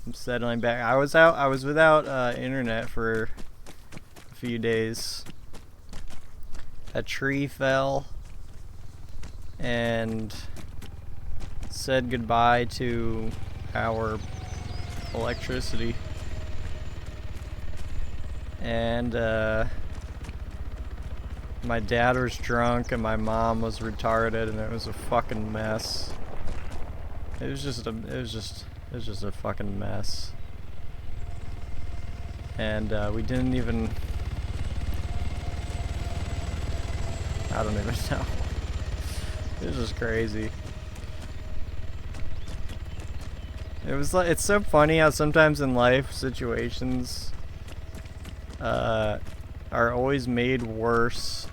I'm settling back. I was without internet for a few days. A tree fell and said goodbye to our electricity. And my dad was drunk and my mom was retarded, and it was a fucking mess. It was just a fucking mess. And we didn't even, I don't even know. It was just crazy. It was like, it's so funny how sometimes in life situations are always made worse.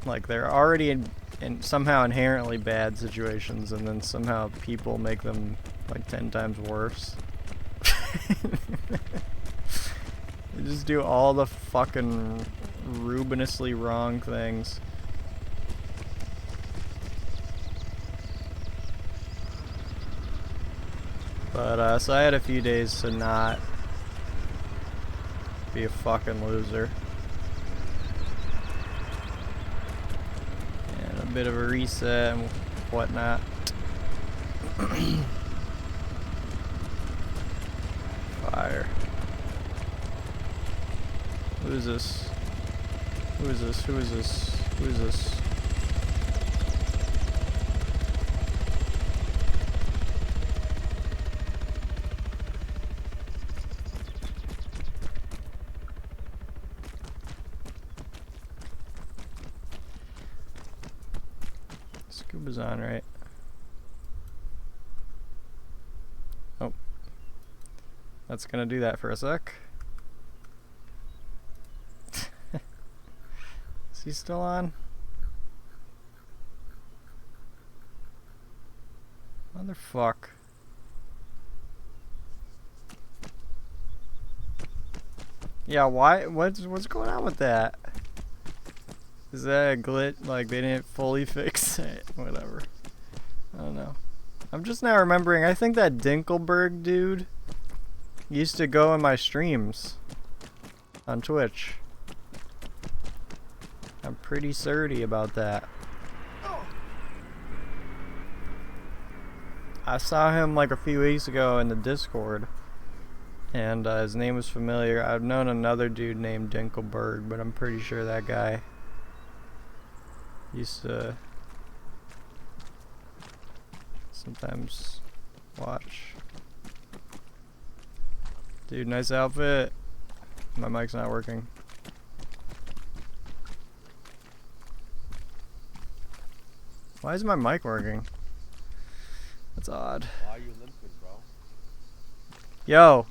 Like they're already in somehow inherently bad situations, and then somehow people make them like 10 times worse. They just do all the fucking rubinously wrong things. But so I had a few days to not be a fucking loser. And a bit of a reset and whatnot. Fire. Who is this? Who is this? Who is this? Who is this? Scuba's on, right? Oh. That's gonna do that for a sec. Is he still on? Motherfuck. Yeah, why? What's going on with that? Is that a glitch? Like they didn't fully fix it? Whatever. I don't know. I'm just now remembering. I think that Dinkelberg dude used to go in my streams on Twitch. I'm pretty certy about that. I saw him like a few weeks ago in the Discord, and his name was familiar. I've known another dude named Dinkelberg, but I'm pretty sure that guy used to sometimes watch. Dude, nice outfit. My mic's not working. Why is my mic working? That's odd. Why are you limping, bro? Yo.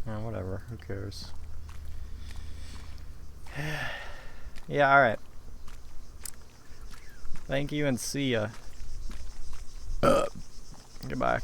Oh, whatever. Who cares? Yeah, alright. Thank you and see ya. Goodbye.